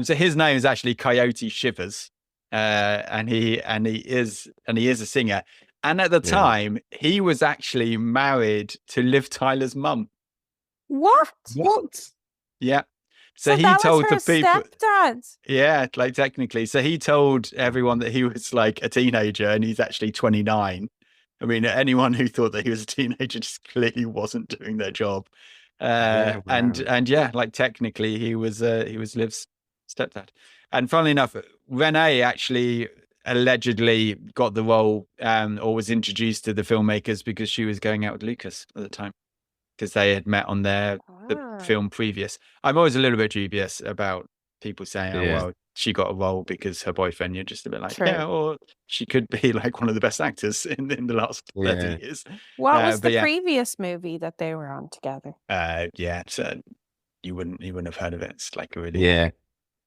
So his name is actually Coyote Shivers, and he is a singer. And at the time, he was actually married to Liv Tyler's mum. What? Yeah. So he told the people, stepdad. Yeah, like technically. So he told everyone that he was like a teenager and he's actually 29. I mean, anyone who thought that he was a teenager just clearly wasn't doing their job. And like technically he was Liv's stepdad. And funnily enough, Renee actually allegedly got the role or was introduced to the filmmakers because she was going out with Lucas at the time, because they had met on the film previous. I'm always a little bit dubious about people saying, "Oh Yeah. well, she got a role because her boyfriend." You're just a bit like, True. yeah, or she could be like one of the best actors in the last 30 years. What was but the yeah. previous movie that they were on together? Yeah, so you wouldn't have heard of it. It's like a really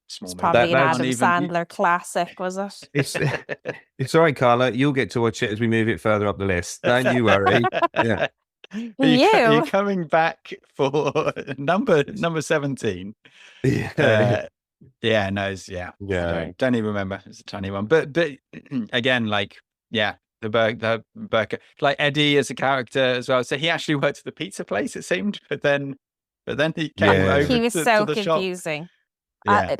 small It's movie. probably an That's Adam even- Sandler classic, was it? It's all right, Carla. You'll get to watch it as we move it further up the list. Don't you worry. Yeah. Are you You. coming back for number 17? Yeah. Yeah, no, I Yeah. don't even remember. It's a tiny one, but again, like, yeah, the burger, like Eddie as a character as well. So he actually worked at the pizza place, it seemed, but then he came Yeah. over He was to so the shop. confusing. Yeah,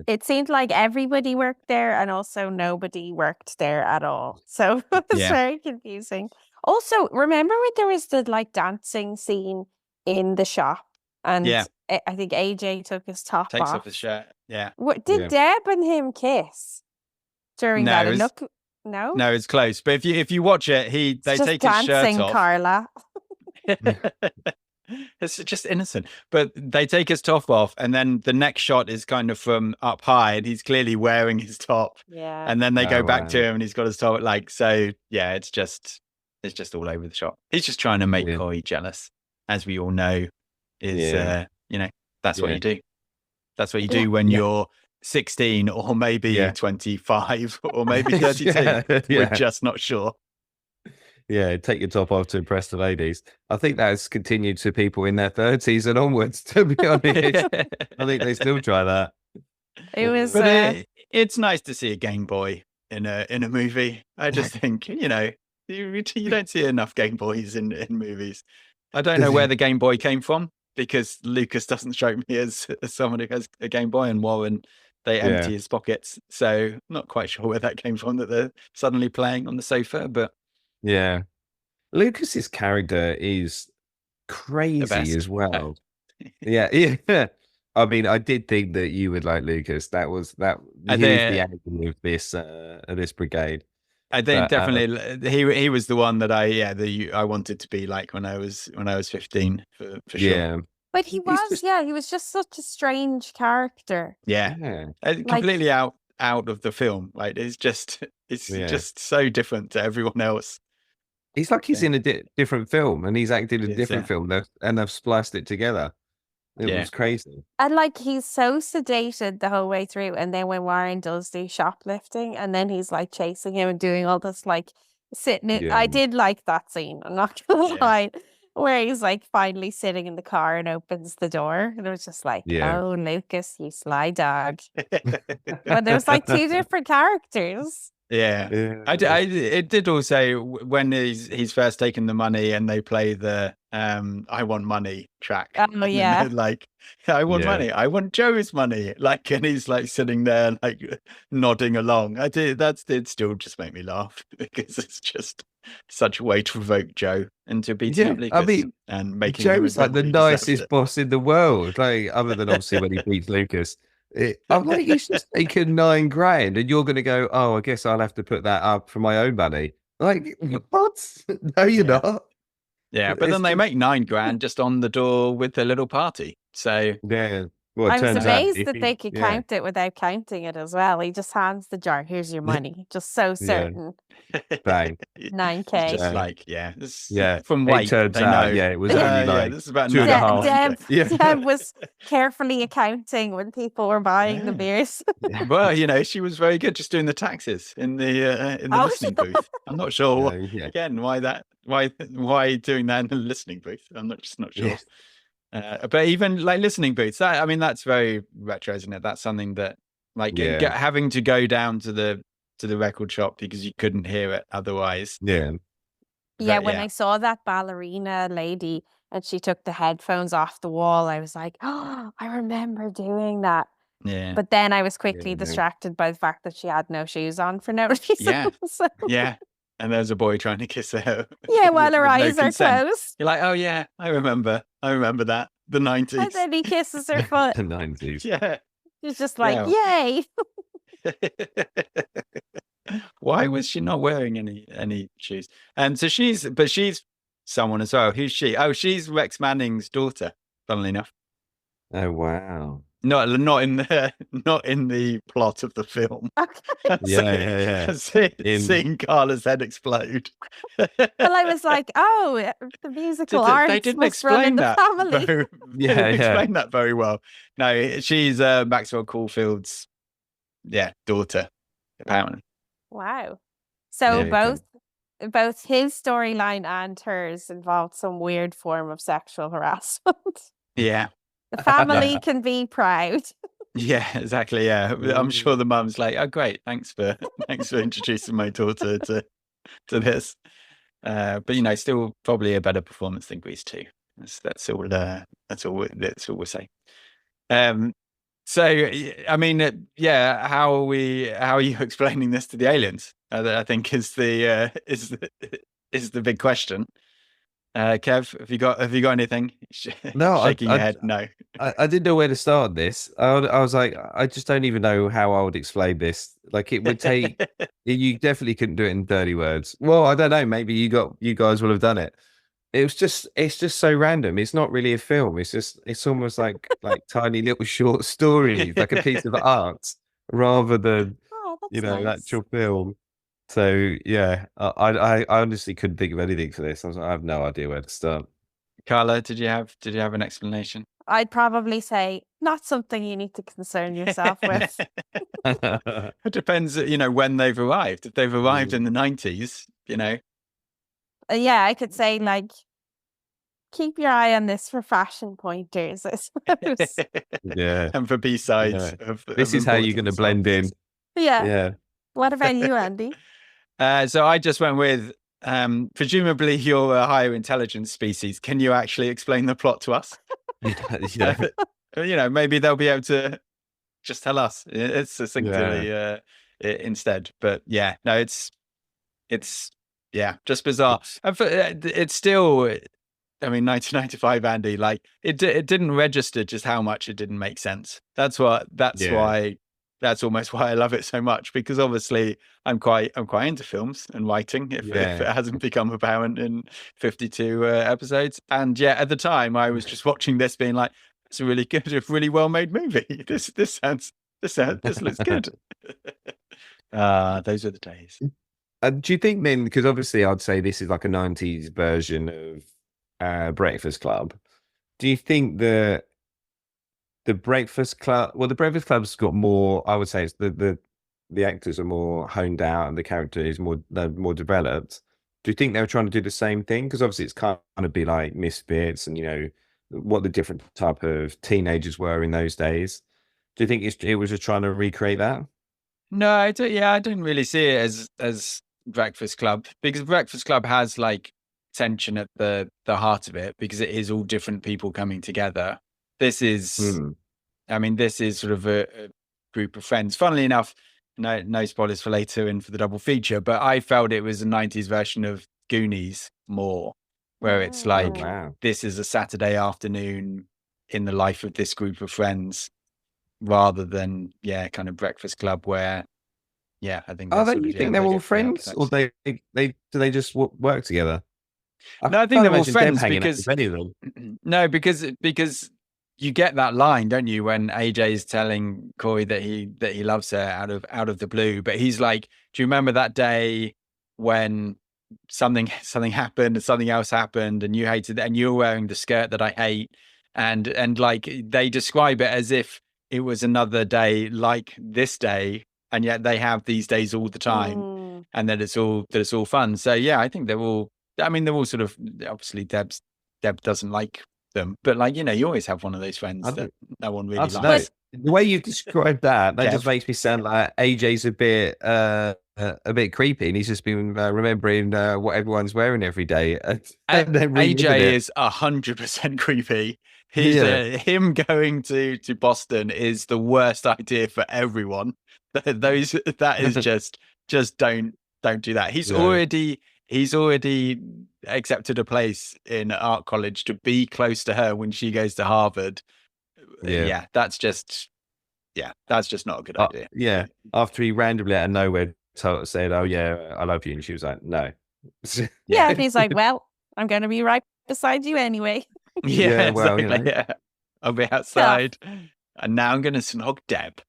It seemed like everybody worked there and also nobody worked there at all. So it was Yeah. very confusing. Also, remember when there was the like dancing scene in the shop and Yeah. I think AJ took his top takes off. off his shirt. Yeah, What did Yeah. Deb and him kiss during No, that? it And was- look, no, no, it's close. But if you watch it, it's they just take his shirt dancing, off. Carla. It's just innocent, but they take his top off, and then the next shot is kind of from up high, and he's clearly wearing his top. Yeah. And then they go Oh, back to wow. him, and he's got his top. Like, so yeah, it's just all over the shop. He's just trying to make Yeah. Corey jealous, as we all know. Is Yeah. that's what Yeah. you do. That's what you Yeah. do when Yeah. you're 16 or maybe Yeah. 25 or maybe 32. Yeah. We're Yeah. just not sure. Yeah, take your top off to impress the ladies. I think that's continued to people in their 30s and onwards, to be honest. I think they still try that. It was But it's nice to see a Game Boy in a movie. I just think, you don't see enough Game Boys in movies. I don't know where the Game Boy came from, because Lucas doesn't strike me as someone who has a Game Boy, and Warren, they empty his pockets. So not quite sure where that came from, that they're suddenly playing on the sofa, but Yeah. Lucas's character is crazy best. as well. Yeah, yeah. I mean, I did think that you would like Lucas. He was the enemy of this brigade. I think But, definitely he was the one that I wanted to be like when I was 15 for sure. Yeah. but he was he was just such a strange character. Yeah. Yeah. Completely out of the film. Like it's just so different to everyone else. He's like he's in a different film, and he's acted in a Yes, different yeah. film, and they've spliced it together. It Yeah. was crazy. And like he's so sedated the whole way through, and then when Warren does the shoplifting, and then he's like chasing him and doing all this like sitting in. Yeah. I did like that scene. I'm not gonna Yeah. lie, where he's like finally sitting in the car and opens the door, and it was just like, Yeah. oh Lucas, you sly dog. But there was like two different characters. Yeah. It did also when he's first taken the money and they play the I want money track. Oh, And then yeah. they're like, I want Yeah. money. I want Joe's money. Like, and he's like sitting there like nodding along. That did still just make me laugh because it's just such a way to provoke Joe into beating up Lucas. I mean, and making Joe's him like the remember he deserved nicest it. boss in the world. Like, other than obviously when he beats Lucas. I'm like, he's just taken $9,000, and you're going to go, oh, I guess I'll have to put that up for my own money. Like, what? No, you're Yeah. not. Yeah, but then they make $9,000 just on the door with their little party. So Yeah. Well, it I was turns out amazed if that he- they could yeah. count it without counting it as well. He just hands the jar. Here's your money. Just so certain. Bang. 9K. just Yeah. like this, Yeah. from It weight turns they out, know. yeah, it was only like this is about 2.5. Deb, Yeah. Deb was carefully accounting when people were buying the Yeah. beers. Well, she was very good just doing the taxes in the Oh, listening booth. I'm not sure Yeah. again why doing that in the listening booth. I'm just not sure. Yeah. But even like listening booths, that's very retro, isn't it? That's something that like Yeah. having to go down to the record shop because you couldn't hear it otherwise. Yeah. Yeah, But, when yeah. I saw that ballerina lady and she took the headphones off the wall, I was like, oh, I remember doing that. Yeah. But then I was quickly Yeah. distracted by the fact that she had no shoes on for no reason. Yeah. So, Yeah. And there's a boy trying to kiss her. yeah, while her with no eyes are consent. closed. You're like, oh yeah, I remember that. The 90s. And then he kisses her foot. The 90s. Yeah. She's just like, yay. Why was she not wearing any shoes? And so she's someone as well. Who's she? Oh, she's Rex Manning's daughter, funnily enough. Oh, wow. Not in the plot of the film. Yeah. Seeing Carla's head explode. Well, I was like, oh, the musical arts They didn't must run in explain the that. family. They didn't explain that very well. No, she's Maxwell Caulfield's daughter, apparently. Wow. So both his storyline and hers involved some weird form of sexual harassment. Yeah. The family can be proud. Yeah, exactly. Yeah, I'm sure the mum's like, "Oh, great, thanks for introducing my daughter to this." But still probably a better performance than Grease 2. That's all. That's all we'll say. So I mean, how are you explaining this to the aliens? I think is the big question. Kev, have you got anything? No, Shaking your head. No. I didn't know where to start this. I was like, I just don't even know how I would explain this. Like, it would take. You definitely couldn't do it in 30 words. Well, I don't know. Maybe you guys will have done it. It's just so random. It's not really a film. It's almost like tiny little short stories, like a piece of art, rather than nice. actual film. So yeah, I honestly couldn't think of anything for this. I was like, I have no idea where to start. Carla, did you have an explanation? I'd probably say not something you need to concern yourself with. It depends, when they've arrived. If they've arrived in the 90s, Yeah, I could say like, keep your eye on this for fashion pointers, I suppose. Yeah, and for B-sides. This is how you're going to blend in. Yeah. What about you, Andy? So I just went with, presumably you're a higher intelligence species. Can you actually explain the plot to us? Maybe they'll be able to just tell us. It's succinctly instead. But yeah, no, it's just bizarre. It's still, 1995, Andy, like it didn't register just how much it didn't make sense. That's almost why I love it so much, because obviously I'm quite into films and writing, if it hasn't become apparent in 52 episodes. And at the time I was just watching this being like, it's a really well made movie. This looks good. Those are the days. Do you think then, because obviously I'd say this is like a 90s version of Breakfast Club, do you think the Breakfast Club, well, the Breakfast Club's got more, I would say it's the actors are more honed out and the character is more developed. Do you think they were trying to do the same thing? Because obviously it's kind of be like Misfits and what the different type of teenagers were in those days. Do you think it was just trying to recreate that? No, I didn't really see it as Breakfast Club, because Breakfast Club has like tension at the heart of it, because it is all different people coming together. This is, this is sort of a group of friends. Funnily enough, no spoilers for later and for the double feature, but I felt it was a 90s version of Goonies more, where it's like, this is a Saturday afternoon in the life of this group of friends, rather than, kind of Breakfast Club, where, I think. You think they're all friends, or do they just work together? No, I think they're all friends because many of them. No, because you get that line, don't you, when AJ is telling Corey that he loves her out of the blue, but he's like, do you remember that day when something happened and something else happened and you hated it and you were wearing the skirt that I hate, and like they describe it as if it was another day like this day, and yet they have these days all the time, and that it's all fun. So I think they're all sort of, obviously Deb doesn't like them, but like, you always have one of those friends that no one really likes. The way you described that just makes me sound like AJ's a bit creepy, and he's just been remembering what everyone's wearing every day. AJ is 100% creepy. Him going to Boston is the worst idea for everyone. That is just don't do that. He's already accepted a place in art college to be close to her when she goes to Harvard. That's just not a good idea. After he randomly out of nowhere said, "Oh yeah, I love you," and she was like, "No." And he's like, "Well, I'm going to be right beside you anyway." I'll be outside. And now I'm going to snog Deb.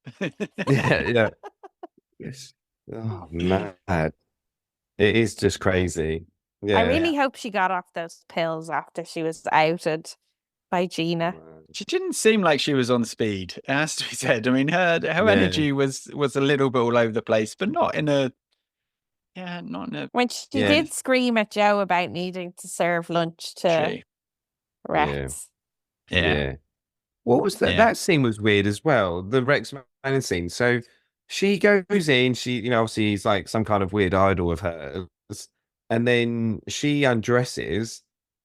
Yeah. Yes. Oh, mad. It is just crazy. Yeah. I really hope she got off those pills after she was outed by Gina. She didn't seem like she was on speed, it has to be said. I mean, her energy was a little bit all over the place, but not in a When she did scream at Joe about needing to serve lunch to Rex. Yeah. What was that? That scene was weird as well. The Rex Manning scene. So she goes in, obviously he's like some kind of weird idol of hers. And then she undresses,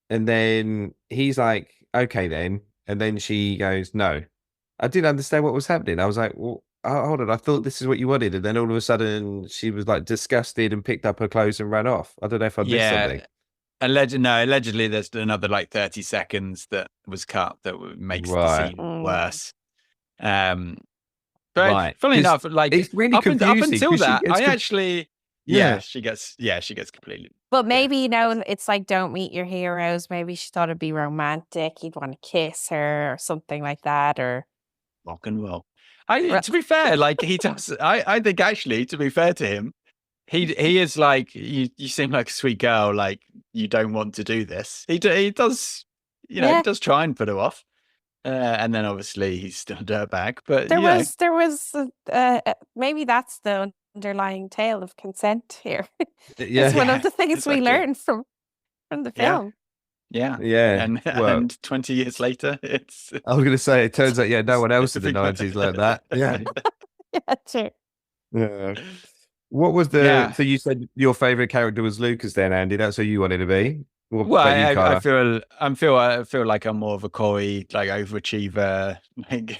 and then he's like, okay then. And then she goes, no. I didn't understand what was happening. I was like, well, hold on. I thought this is what you wanted. And then all of a sudden she was like disgusted and picked up her clothes and ran off. I don't know if I missed something. Allegedly there's another like 30 seconds that was cut that makes the scene worse. But funnily enough, like it's really up until that, I actually she gets completely. But maybe it's like don't meet your heroes. Maybe she thought it'd be romantic. He'd want to kiss her or something like that, or rock and roll. To be fair, like he does. I think actually, to be fair to him, he is like you seem like a sweet girl. Like you don't want to do this. He does. He does try and put her off. And then obviously he's still a dirtbag. But there was maybe that's the underlying tale of consent here. It's one of the things we learned from the film. Yeah. And 20 years later, it's. I was going to say, it turns out, no one else in the 90s learned that. Yeah. Yeah, true. Yeah. What was so you said your favorite character was Lucas then, Andy? That's who you wanted to be? I feel like I'm more of a coy, like overachiever, like,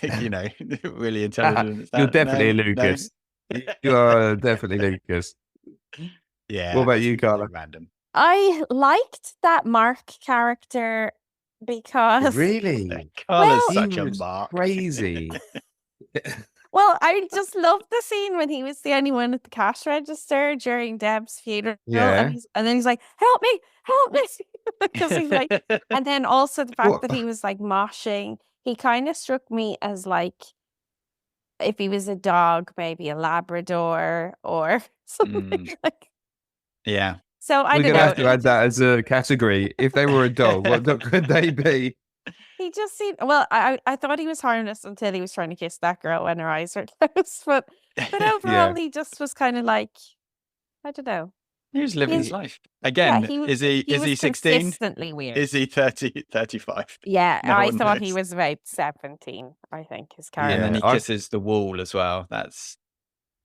really intelligent. You're definitely Lucas. No? You are definitely Lucas. Yeah. What about you, Carla? Random. I liked that Mark character because really, Carla's such a Mark. Crazy. Well, I just loved the scene when he was the only one at the cash register during Deb's funeral. Yeah. And then he's like, help me. Because he's like, and then also the fact that he was like moshing, he kind of struck me as like, if he was a dog, maybe a Labrador or something like. Yeah. So I don't know. We're going to have to add that as a category. If they were a dog, what dog could they be? He just seemed, well, I thought he was harmless until he was trying to kiss that girl when her eyes were closed. But overall, he just was kind of like, I don't know. He was living his life. Again, is he 16? Consistently weird. Is he 30, 35? Yeah, I thought he was about 17, I think, his character. Yeah, and then he kisses the wall as well. Gross.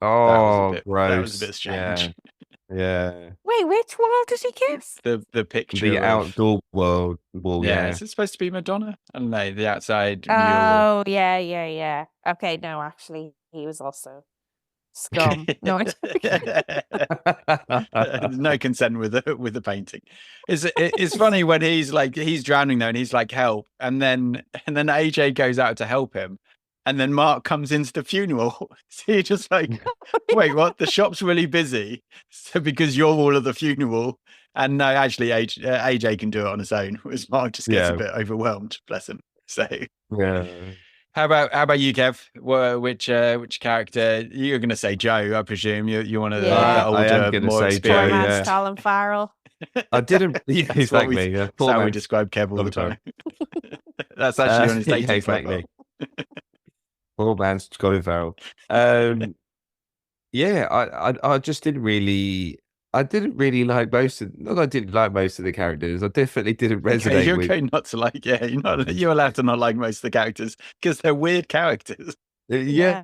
That was a bit strange. Yeah. Wait, which wall does he kiss? The picture. The outdoor wall. Yeah. Is it supposed to be Madonna? I don't know. The outside. Oh, yeah. Okay, no, actually, he was also scum. No, no consent with the painting. It's funny when he's drowning though, and he's like help, and then AJ goes out to help him. And then Mark comes into the funeral. So you're just like, wait, what? The shop's really busy. So because you're all at the funeral. And no, actually, AJ can do it on his own. Whereas Mark just gets a bit overwhelmed. Bless him. So yeah. How about you, Kev? Which character? You're going to say Joe, I presume. You want to the older, more experienced. Colin Farrell. I didn't. Yeah, exactly. That's how we describe Kev all the time. That's actually on his dating exactly. Poor man's Colin Farrell. Yeah, I just didn't really. I didn't really like most of. Not that I didn't like most of the characters. I definitely didn't resonate. You're with. okay not to like. Yeah, you're allowed to not like most of the characters because they're weird characters. Yeah,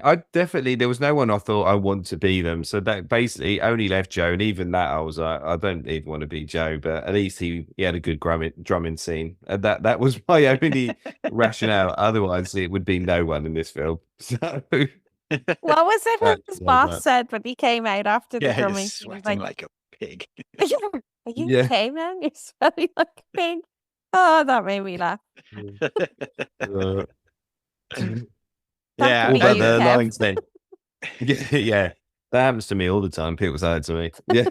I definitely. There was no one I thought I want to be them. So that basically only left Joe, and even that I was like, I don't even want to be Joe. But at least he had a good drumming scene, and that was my only rationale. Otherwise, it would be no one in this film. So. What was it what his boss said when he came out after the drumming? He's sweating like a pig. Are you okay, man? You're sweating like a pig. Oh, that made me laugh. Yeah, all about the lines then. Yeah, that happens to me all the time. People say it to me. Yeah.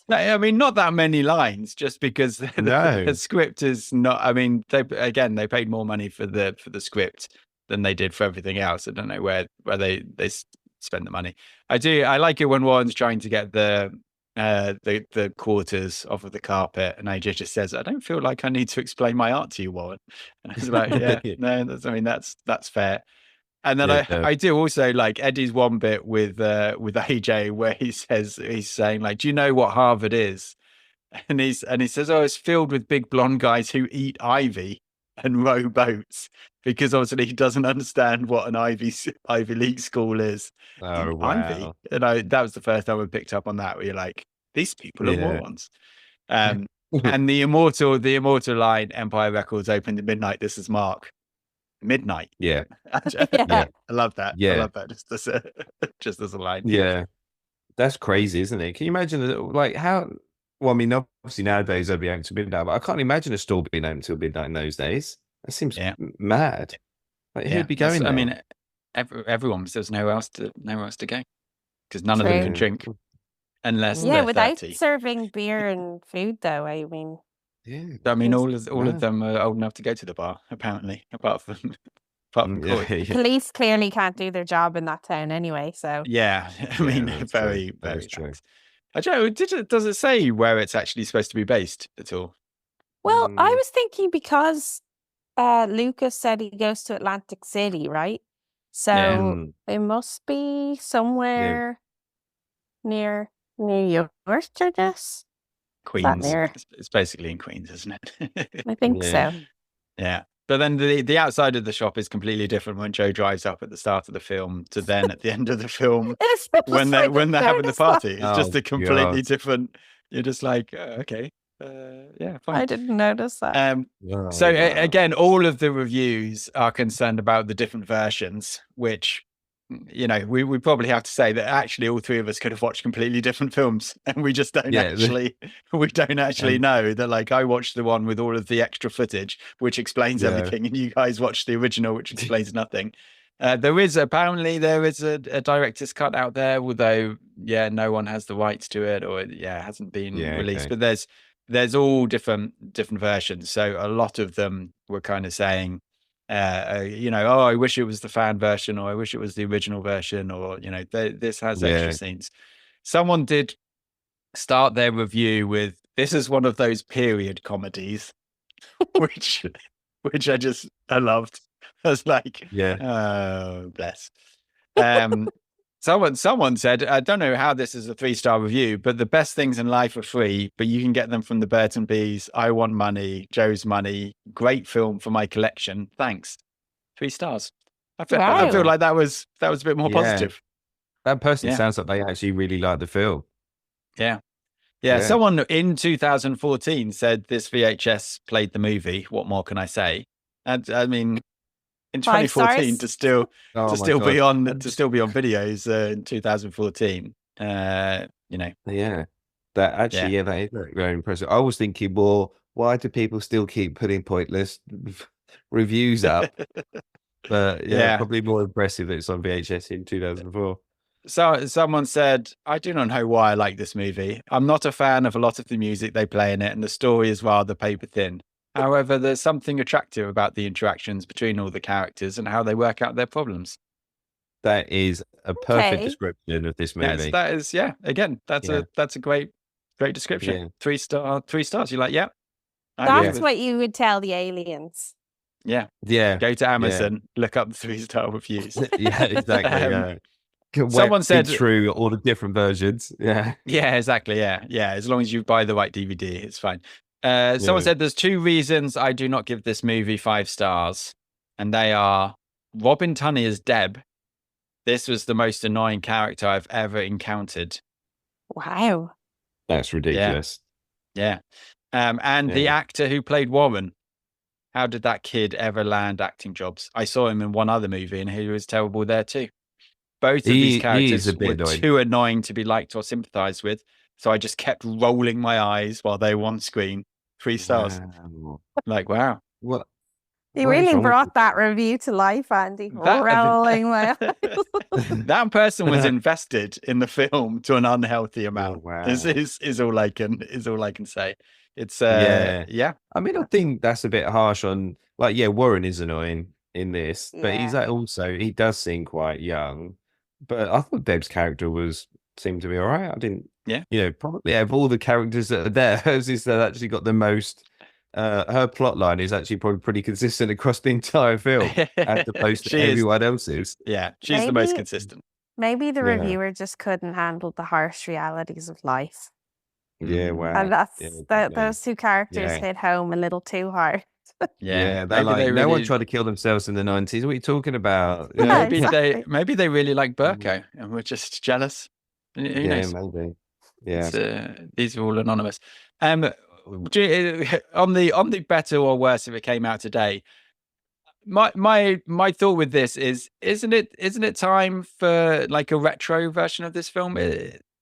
No, I mean, not that many lines, just because No. the script is not. I mean, they paid more money for the script than they did for everything else. I don't know where they spend the money. I like it when Warren's trying to get the quarters off of the carpet, and AJ just says, "I don't feel like I need to explain my art to you, Warren." And I was like, "Yeah, no, that's fair." And then Yeah. I do also like Eddie's one bit with AJ where he's saying like, "Do you know what Harvard is?" And he says, "Oh, it's filled with big blonde guys who eat ivy and row boats," because obviously he doesn't understand what an Ivy League school is. Oh, Eat ivy, wow. and that was the first time I picked up on that. Where you're like, these people are Yeah. morons. And the immortal line, Empire Records opened at midnight. This is Mark. Midnight. Yeah. Yeah. I love that. I Yeah. love that. Just as a line. Yeah. That's crazy, isn't it? Can you imagine like how? Well, I mean, obviously nowadays they'll be open to midnight, but I can't imagine a store being open till midnight in those days. That seems mad. Like who'd be going there? I mean, everyone, there's nowhere else to go because none of them can True. drink unless Yeah, they're without 30. serving beer and food, though. I mean, Yeah. I mean, Seems all of them are old enough to go to the bar, apparently, apart from Corey. police clearly can't do their job in that town anyway. So Yeah, I mean, that's very, true. That very is true. lax. I don't know, does it say where it's actually supposed to be based at all? well, I was thinking because Lucas said he goes to Atlantic City, right? So it must be somewhere near New York, I guess. Queens. Near? It's basically in Queens, isn't it? I think so. Yeah. But then the outside of the shop is completely different when Joe drives up at the start of the film to then at the end of the film when they're having the party. It's just a completely different. You're just like, okay, yeah, fine. I didn't notice that. So again, all of the reviews are concerned about the different versions, which, you know, we probably have to say that actually all three of us could have watched completely different films, and we just don't actually know that. Like, I watched the one with all of the extra footage, which explains everything, and you guys watched the original, which explains nothing. There is a director's cut out there, although no one has the rights to it, or it hasn't been released. But there's all different versions, so a lot of them were kind of saying, you know, oh, I wish it was the fan version, or I wish it was the original version, or, you know, this has extra scenes. Someone did start their review with, "This is one of those period comedies," which I loved. I was like, oh, bless. Someone said, "I don't know how this is a 3-star review, but the best things in life are free, but you can get them from the Burton Bees. I want money, Joe's money. Great film for my collection. Thanks." 3 stars. I feel like that was a bit more positive. That person sounds like they actually really like the film. Yeah. Someone in 2014 said this VHS played the movie. What more can I say? And I mean, in 2014 to still be on videos in 2014. You know. Yeah. That actually, that is very impressive. I was thinking more, why do people still keep putting pointless reviews up? But probably more impressive that it's on VHS in 2004. So someone said, "I do not know why I like this movie. I'm not a fan of a lot of the music they play in it, and the story is rather paper thin. However, there's something attractive about the interactions between all the characters and how they work out their problems." That is a perfect description of this movie. Yes, that is, again, that's a great description. Yeah. 3 stars. You're like, that's what you would tell the aliens. Yeah. Go to Amazon, look up the 3-star reviews. Yeah, exactly. Someone said through all the different versions. Yeah, exactly. Yeah. As long as you buy the right DVD, it's fine. Someone said there's 2 reasons I do not give this movie 5 stars, and they are Robin Tunney as Deb. This was the most annoying character I've ever encountered. Wow, that's ridiculous. Yeah. And the actor who played Warren. How did that kid ever land acting jobs? I saw him in one other movie, and he was terrible there too. Both of these characters were too annoying to be liked or sympathized with, so I just kept rolling my eyes while they were on screen. 3 stars. Wow. Like, wow. What? You What is really wrong with brought you? that review to life, Andy. That- Rolling my eyes. That person was invested in the film to an unhealthy amount. wow. Is all I can say. It's Yeah. I mean, I think that's a bit harsh on, like, yeah, Warren is annoying in this, but he's Yeah. also, he does seem quite young. But I thought Deb's character seemed to be all right. I didn't, Yeah. Probably out of all the characters that are there, hers is that actually got the most. Her plot line is actually probably pretty consistent across the entire film, as opposed to She is. everyone else's. Yeah, she's the most Maybe- consistent. Maybe the Yeah. reviewer just couldn't handle the harsh realities of life. Yeah, Mm. wow. And that's Yeah, those two characters Yeah. hit home a little too hard. Yeah, they're maybe like, they no one really- tried to kill themselves in the 90s. What are you talking about? Yeah, Maybe exactly. they really like Burko and we're just jealous. Who Yeah, knows? maybe. Yeah. These are all anonymous. On the better or worse if it came out today. My thought with this is, isn't it time for like a retro version of this film?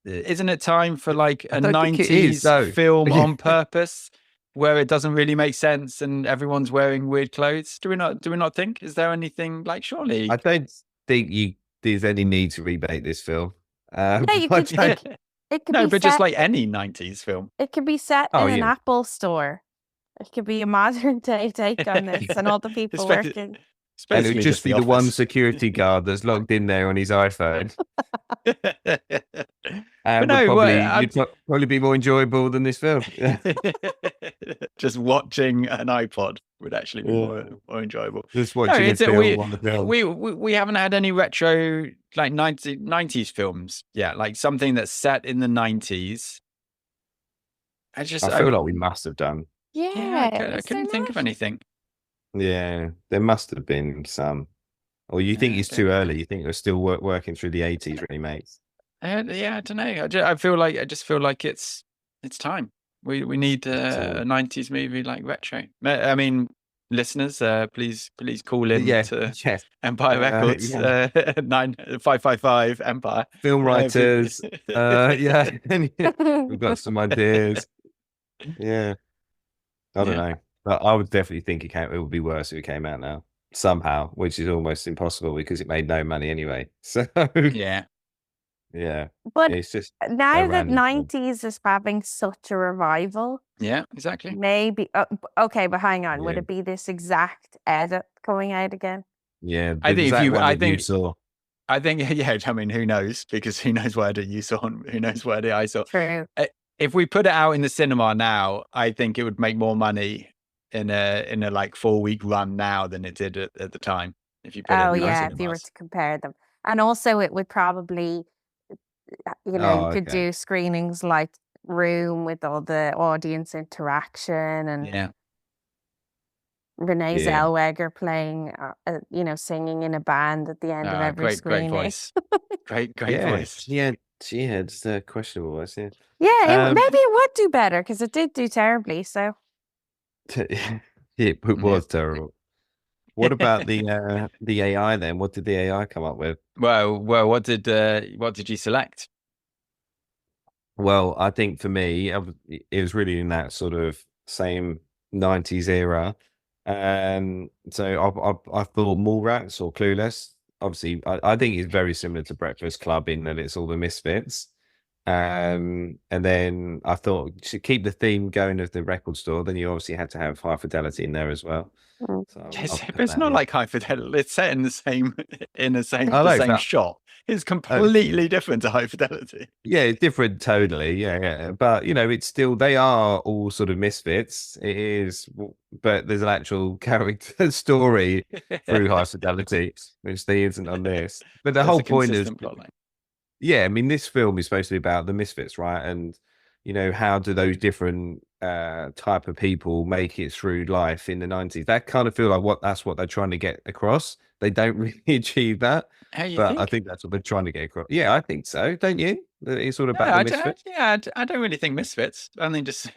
Isn't it time for like a I don't think it is, 90s though. film Yeah. on purpose where it doesn't really make sense and everyone's wearing weird clothes? Do we not think? Is there anything like, surely? I don't think there's any need to remake this film. Yeah, you I could don't- it could No, be but set, just like any 90s film. it could be set Oh, in an yeah. Apple store. It could be a modern day take on this, and all the people It's working. It's and it basically would just be the one Office. security guard that's logged in there on his iPhone. And no, you'd probably be more enjoyable than this film. Yeah. Just watching an iPod would actually be Yeah. more enjoyable. Just watching a it's a- film on the film. We haven't had any retro like 90s films yet, like something that's set in the 90s. I feel like we must have done. I is couldn't there think of not? anything. Yeah, there must have been some. Or you think Yeah, it's I too don't- early? You think we're still working through the 80s remakes? Yeah, I don't know. I just feel like it's time. We need a 90s movie like retro. I mean, listeners, please call in to yes. Empire Records, yeah. 9555 Empire. Film writers. Yeah, we've got some ideas. Yeah, I don't know, but I would definitely think it would be worse if it came out now somehow, which is almost impossible because it made no money anyway. So Yeah. yeah, But it's just now that random film. 90s is having such a revival, Yeah, exactly. maybe. Okay, but hang on. Would Yeah. it be this exact edit coming out again? Yeah, I think if exact you- one I that you think- saw. I think, yeah, I mean, who knows? Because who knows where you saw and who knows where I saw. True. If we put it out in the cinema now, I think it would make more money in a like 4-week run now than it did at the time. If you put Oh it in the yeah, if you were cinemas. to compare them, and also it would probably, you Oh, could okay. do screenings like Room with all the audience interaction and Yeah. Renee Yeah. Zellweger playing, singing in a band at the end of every Great screening. voice. Great Yeah, voice. she had questionable voice. Yeah. Yeah, Um, maybe it would do better because it did do terribly. So It was terrible. What about the AI then? What did the AI come up with? Well, what did you select? Well, I think for me, it was really in that sort of same 90s era. So I thought Mallrats or Clueless. Obviously, I think it's very similar to Breakfast Club in that it's all the misfits. And then I thought to keep the theme going of the record store, then you obviously had to have High Fidelity in there as well. Mm. So It's, I'll put it's that not in. like High Fidelity. It's set in the same I the like same that. shot. It's completely different to High Fidelity. Yeah, it's different totally. Yeah. But it's still, they are all sort of misfits. It is, but there's an actual character story through High Fidelity, which there isn't on this. But the There's whole a point is, consistent plotline. yeah, I mean, this film is supposed to be about the misfits, right? And how do those different type of people make it through life in the 90s? That kind of feel like that's what they're trying to get across. They don't really achieve that, How you but think? I think that's what they're trying to get across. Yeah, I think so. Don't you? That it's all No, about I the don't, misfits. yeah, I don't really think misfits. I think just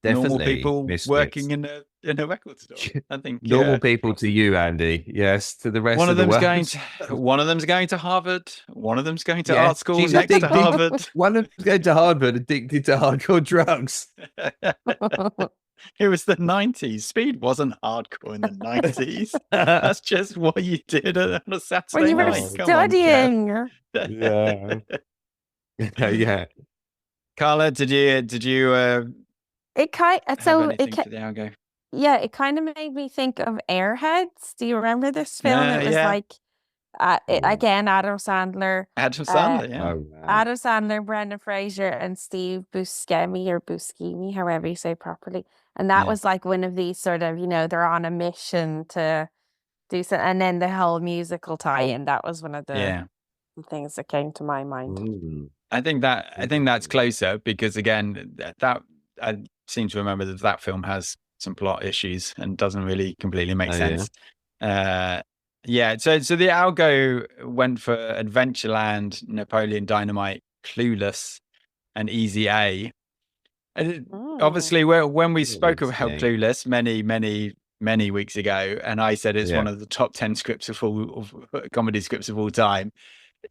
normal Definitely people misfits. working in a record store. I think Normal people to you, Andy. Yes, to the rest one of of the them's world. one of them's going to Harvard. One of them's going to Yeah, art school she's next to addicted. Harvard. One of them's going to Harvard, addicted to hardcore drugs. It was the 90s. Speed wasn't hardcore in the 90s. That's just what you did on a When Saturday you were night. Come on, Kev. studying. Yeah. Yeah. Carla, did you It kind have so anything for the algo? yeah, it kind of made me think of Airheads. Do you remember this film? It was Yeah. like again Adam Sandler. Adam Sandler, yeah. Oh, wow. Adam Sandler, Brendan Fraser, and Steve Buscemi or Buscemi, however you say it properly. And that Yeah. was like one of these sort of, they're on a mission to do something. And then the whole musical tie-in, that was one of the things that came to my mind. Mm. I think that's closer because again, that I seem to remember that film has some plot issues and doesn't really completely make sense. Yeah. So the algo went for Adventureland, Napoleon Dynamite, Clueless, and Easy A. And obviously, when we spoke about Clueless many weeks ago, and I said it's one of the top 10 scripts of comedy scripts of all time,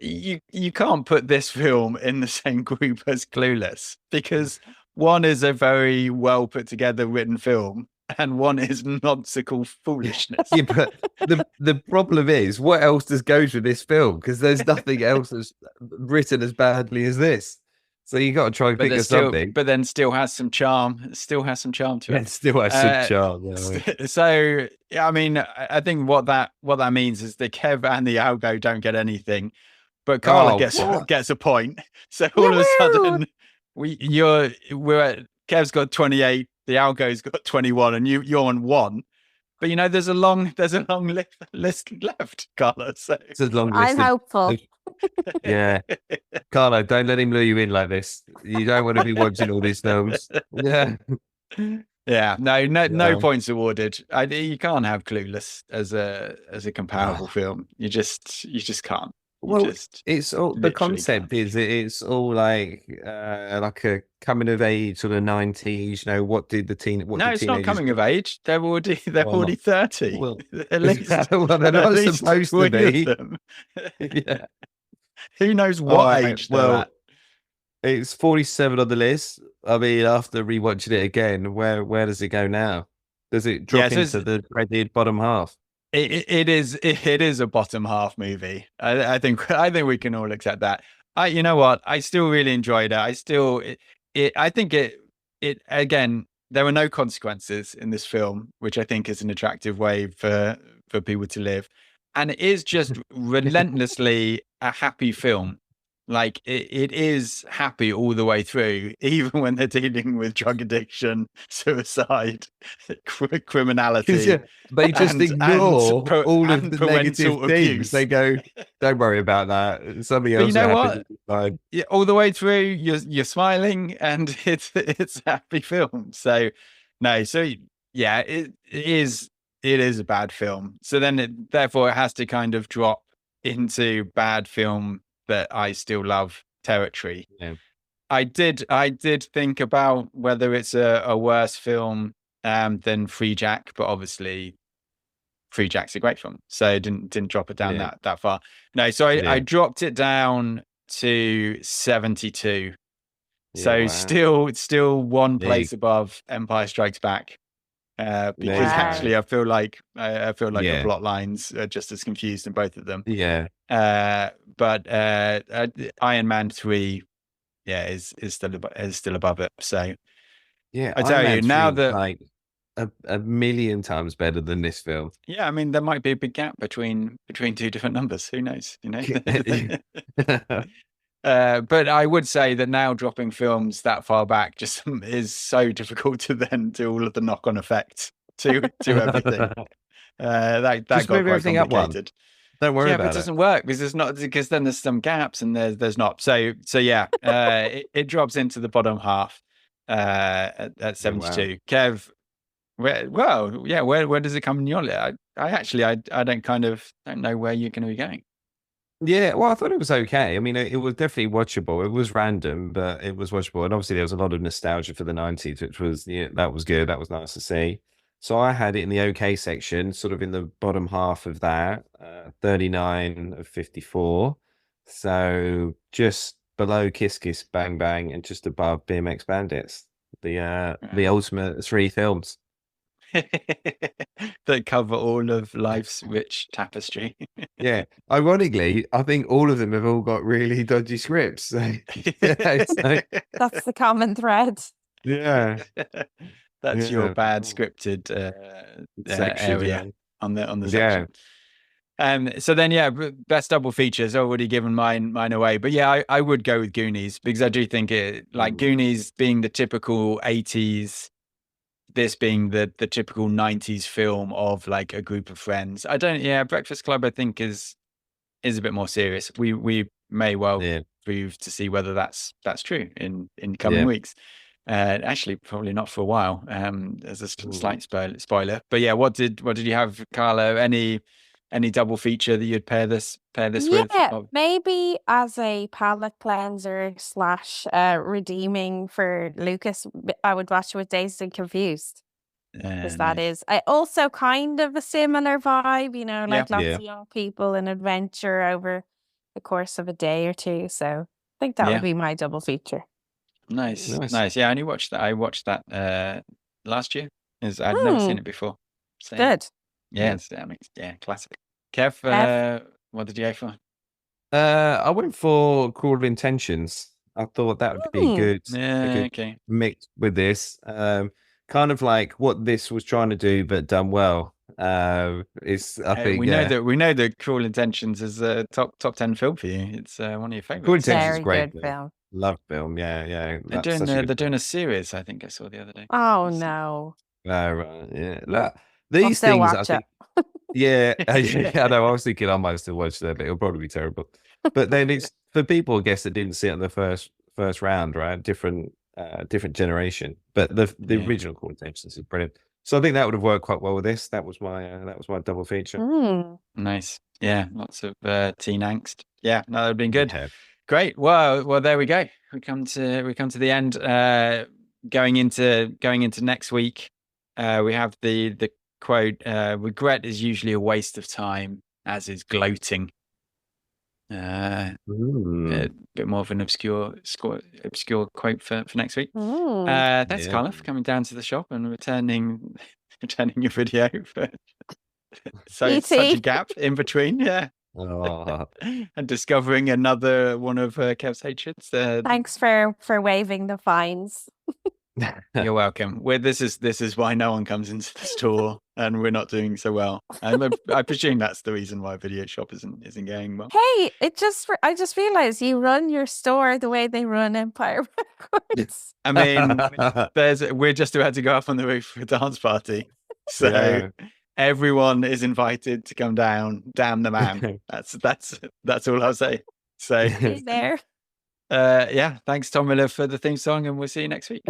you can't put this film in the same group as Clueless because one is a very well put together written film and one is nonsensical foolishness. Yeah, but the problem is, what else does go to this film? Because there's nothing else that's written as badly as this. So you got to try and pick something. But then still has some charm. It still has some charm to it. It still has some charm. Yeah. So I mean, I think what that means is that Kev and the algo don't get anything, but Carla gets a point. So all of a sudden, Kev's got 28, the algo's got 21, and you're on 1. But there's a long list left, Carla. So it's a long list. I'm hopeful. Yeah, Carlo, don't let him lure you in like this. You don't want to be watching all these films. Yeah. Yeah, no points awarded. You can't have Clueless as a comparable film. You just can't. It's all the concept is it's all like a coming of age sort of 90s. What did the teen? No, it's not coming of age. They're already 30. Well, at least they're not supposed to be. Yeah. Who knows what age they're at? It's 47 on the list. I mean, after rewatching it again, where does it go now? Does it drop into the dreaded bottom half? It is a bottom half movie. I think we can all accept that. You know what? I still really enjoyed it. I think it again. There were no consequences in this film, which I think is an attractive way for people to live, and it is just relentlessly a happy film. Like it is happy all the way through, even when they're dealing with drug addiction, suicide, criminality. They just ignore all of the negative things. They go, "Don't worry about that. Something else." You know what? Yeah, all the way through, you're smiling, and it's a happy film. So yeah, it is a bad film. So then, therefore, it has to kind of drop into bad film that I still love territory. Yeah. I did think about whether it's a worse film than Free Jack, but obviously Free Jack's a great film, so I didn't drop it down that far. No, so I dropped it down to 72. So still one place above Empire Strikes Back. Because actually I feel like the plot lines are just as confused in both of them. Yeah. But Iron Man 3 is still above it. So I tell you now that like a million times better than this film. Yeah, I mean there might be a big gap between two different numbers. Who knows? But I would say that now dropping films that far back just is so difficult to then do all of the knock-on effects to everything. That just got move everything up one. Don't worry about it. But it doesn't work because then there's some gaps and there's not. So yeah, it drops into the bottom half at 72. Wow. Kev, where does it come in your list? I don't know where you're going to be going. Yeah, well, I thought it was okay. I mean, it was definitely watchable. It was random, but it was watchable. And obviously, there was a lot of nostalgia for the 90s, which was, that was good. That was nice to see. So I had it in the okay section, sort of in the bottom half of that, 39 of 54. So just below Kiss Kiss Bang Bang and just above BMX Bandits. the ultimate 3 films. that cover all of life's rich tapestry. Yeah, ironically, I think all of them have all got really dodgy scripts. So, That's the common thread. yeah, That's your Yeah. bad scripted Section, area yeah. on the Yeah. section. So then, yeah, best double features, already given mine away. But yeah, I would go with Goonies, because I do think it, like Goonies being the typical 80s, this being the typical 90s film of like a group of friends. Breakfast Club I think is a bit more serious. We may well prove to see whether that's true in coming weeks. Actually, probably not for a while. As a slight spoiler. But yeah, what did you have, Carlo? Any double feature that you'd pair this with? Yeah, maybe as a palate cleanser / redeeming for Lucas, I would watch it with Dazed and Confused. Because that is also kind of a similar vibe, you know, like lots of young people and adventure over the course of a day or two. So I think that would be my double feature. Nice. Yeah, I watched that last year. I'd never seen it before. So, good. Yeah, classic. Kev, what did you go for? I went for Cruel Intentions. I thought that would be good. Yeah, mix with this. Kind of like what this was trying to do, but done well. I think we know that Cruel Intentions is a top 10 film for you. It's one of your favorites. Cruel Intentions is Very great good film. Love film. Yeah. They're doing a series, I think I saw the other day. Oh no. Right. Yeah. These still things, watch I think. Yeah, I know. I was thinking I might still watch that, but it'll probably be terrible. But then it's for people, I guess, that didn't see it on the first round, right? Different generation. But the original Cruel Intentions is brilliant. So I think that would have worked quite well with this. That was my double feature. Nice. Yeah, lots of teen angst. Yeah, no, that would have been good. Yeah. Great. Well, there we go. We come to the end. Going into next week, we have the quote: "Regret is usually a waste of time, as is gloating." A bit more of an obscure quote for next week. Thanks, Carla, for coming down to the shop and returning your video for such a gap in between. Yeah. And discovering another one of Kev's hatreds. Thanks for waiving the fines. You're welcome. This is why no one comes into the store, and we're not doing so well. I presume that's the reason why Video Shop isn't going well. Hey, I just realized you run your store the way they run Empire Records. I mean, we're just about to go up on the roof for a dance party, so everyone is invited to come down. Damn the man. That's all I'll say. So He's there. Yeah, thanks Tom Miller for the theme song, and we'll see you next week.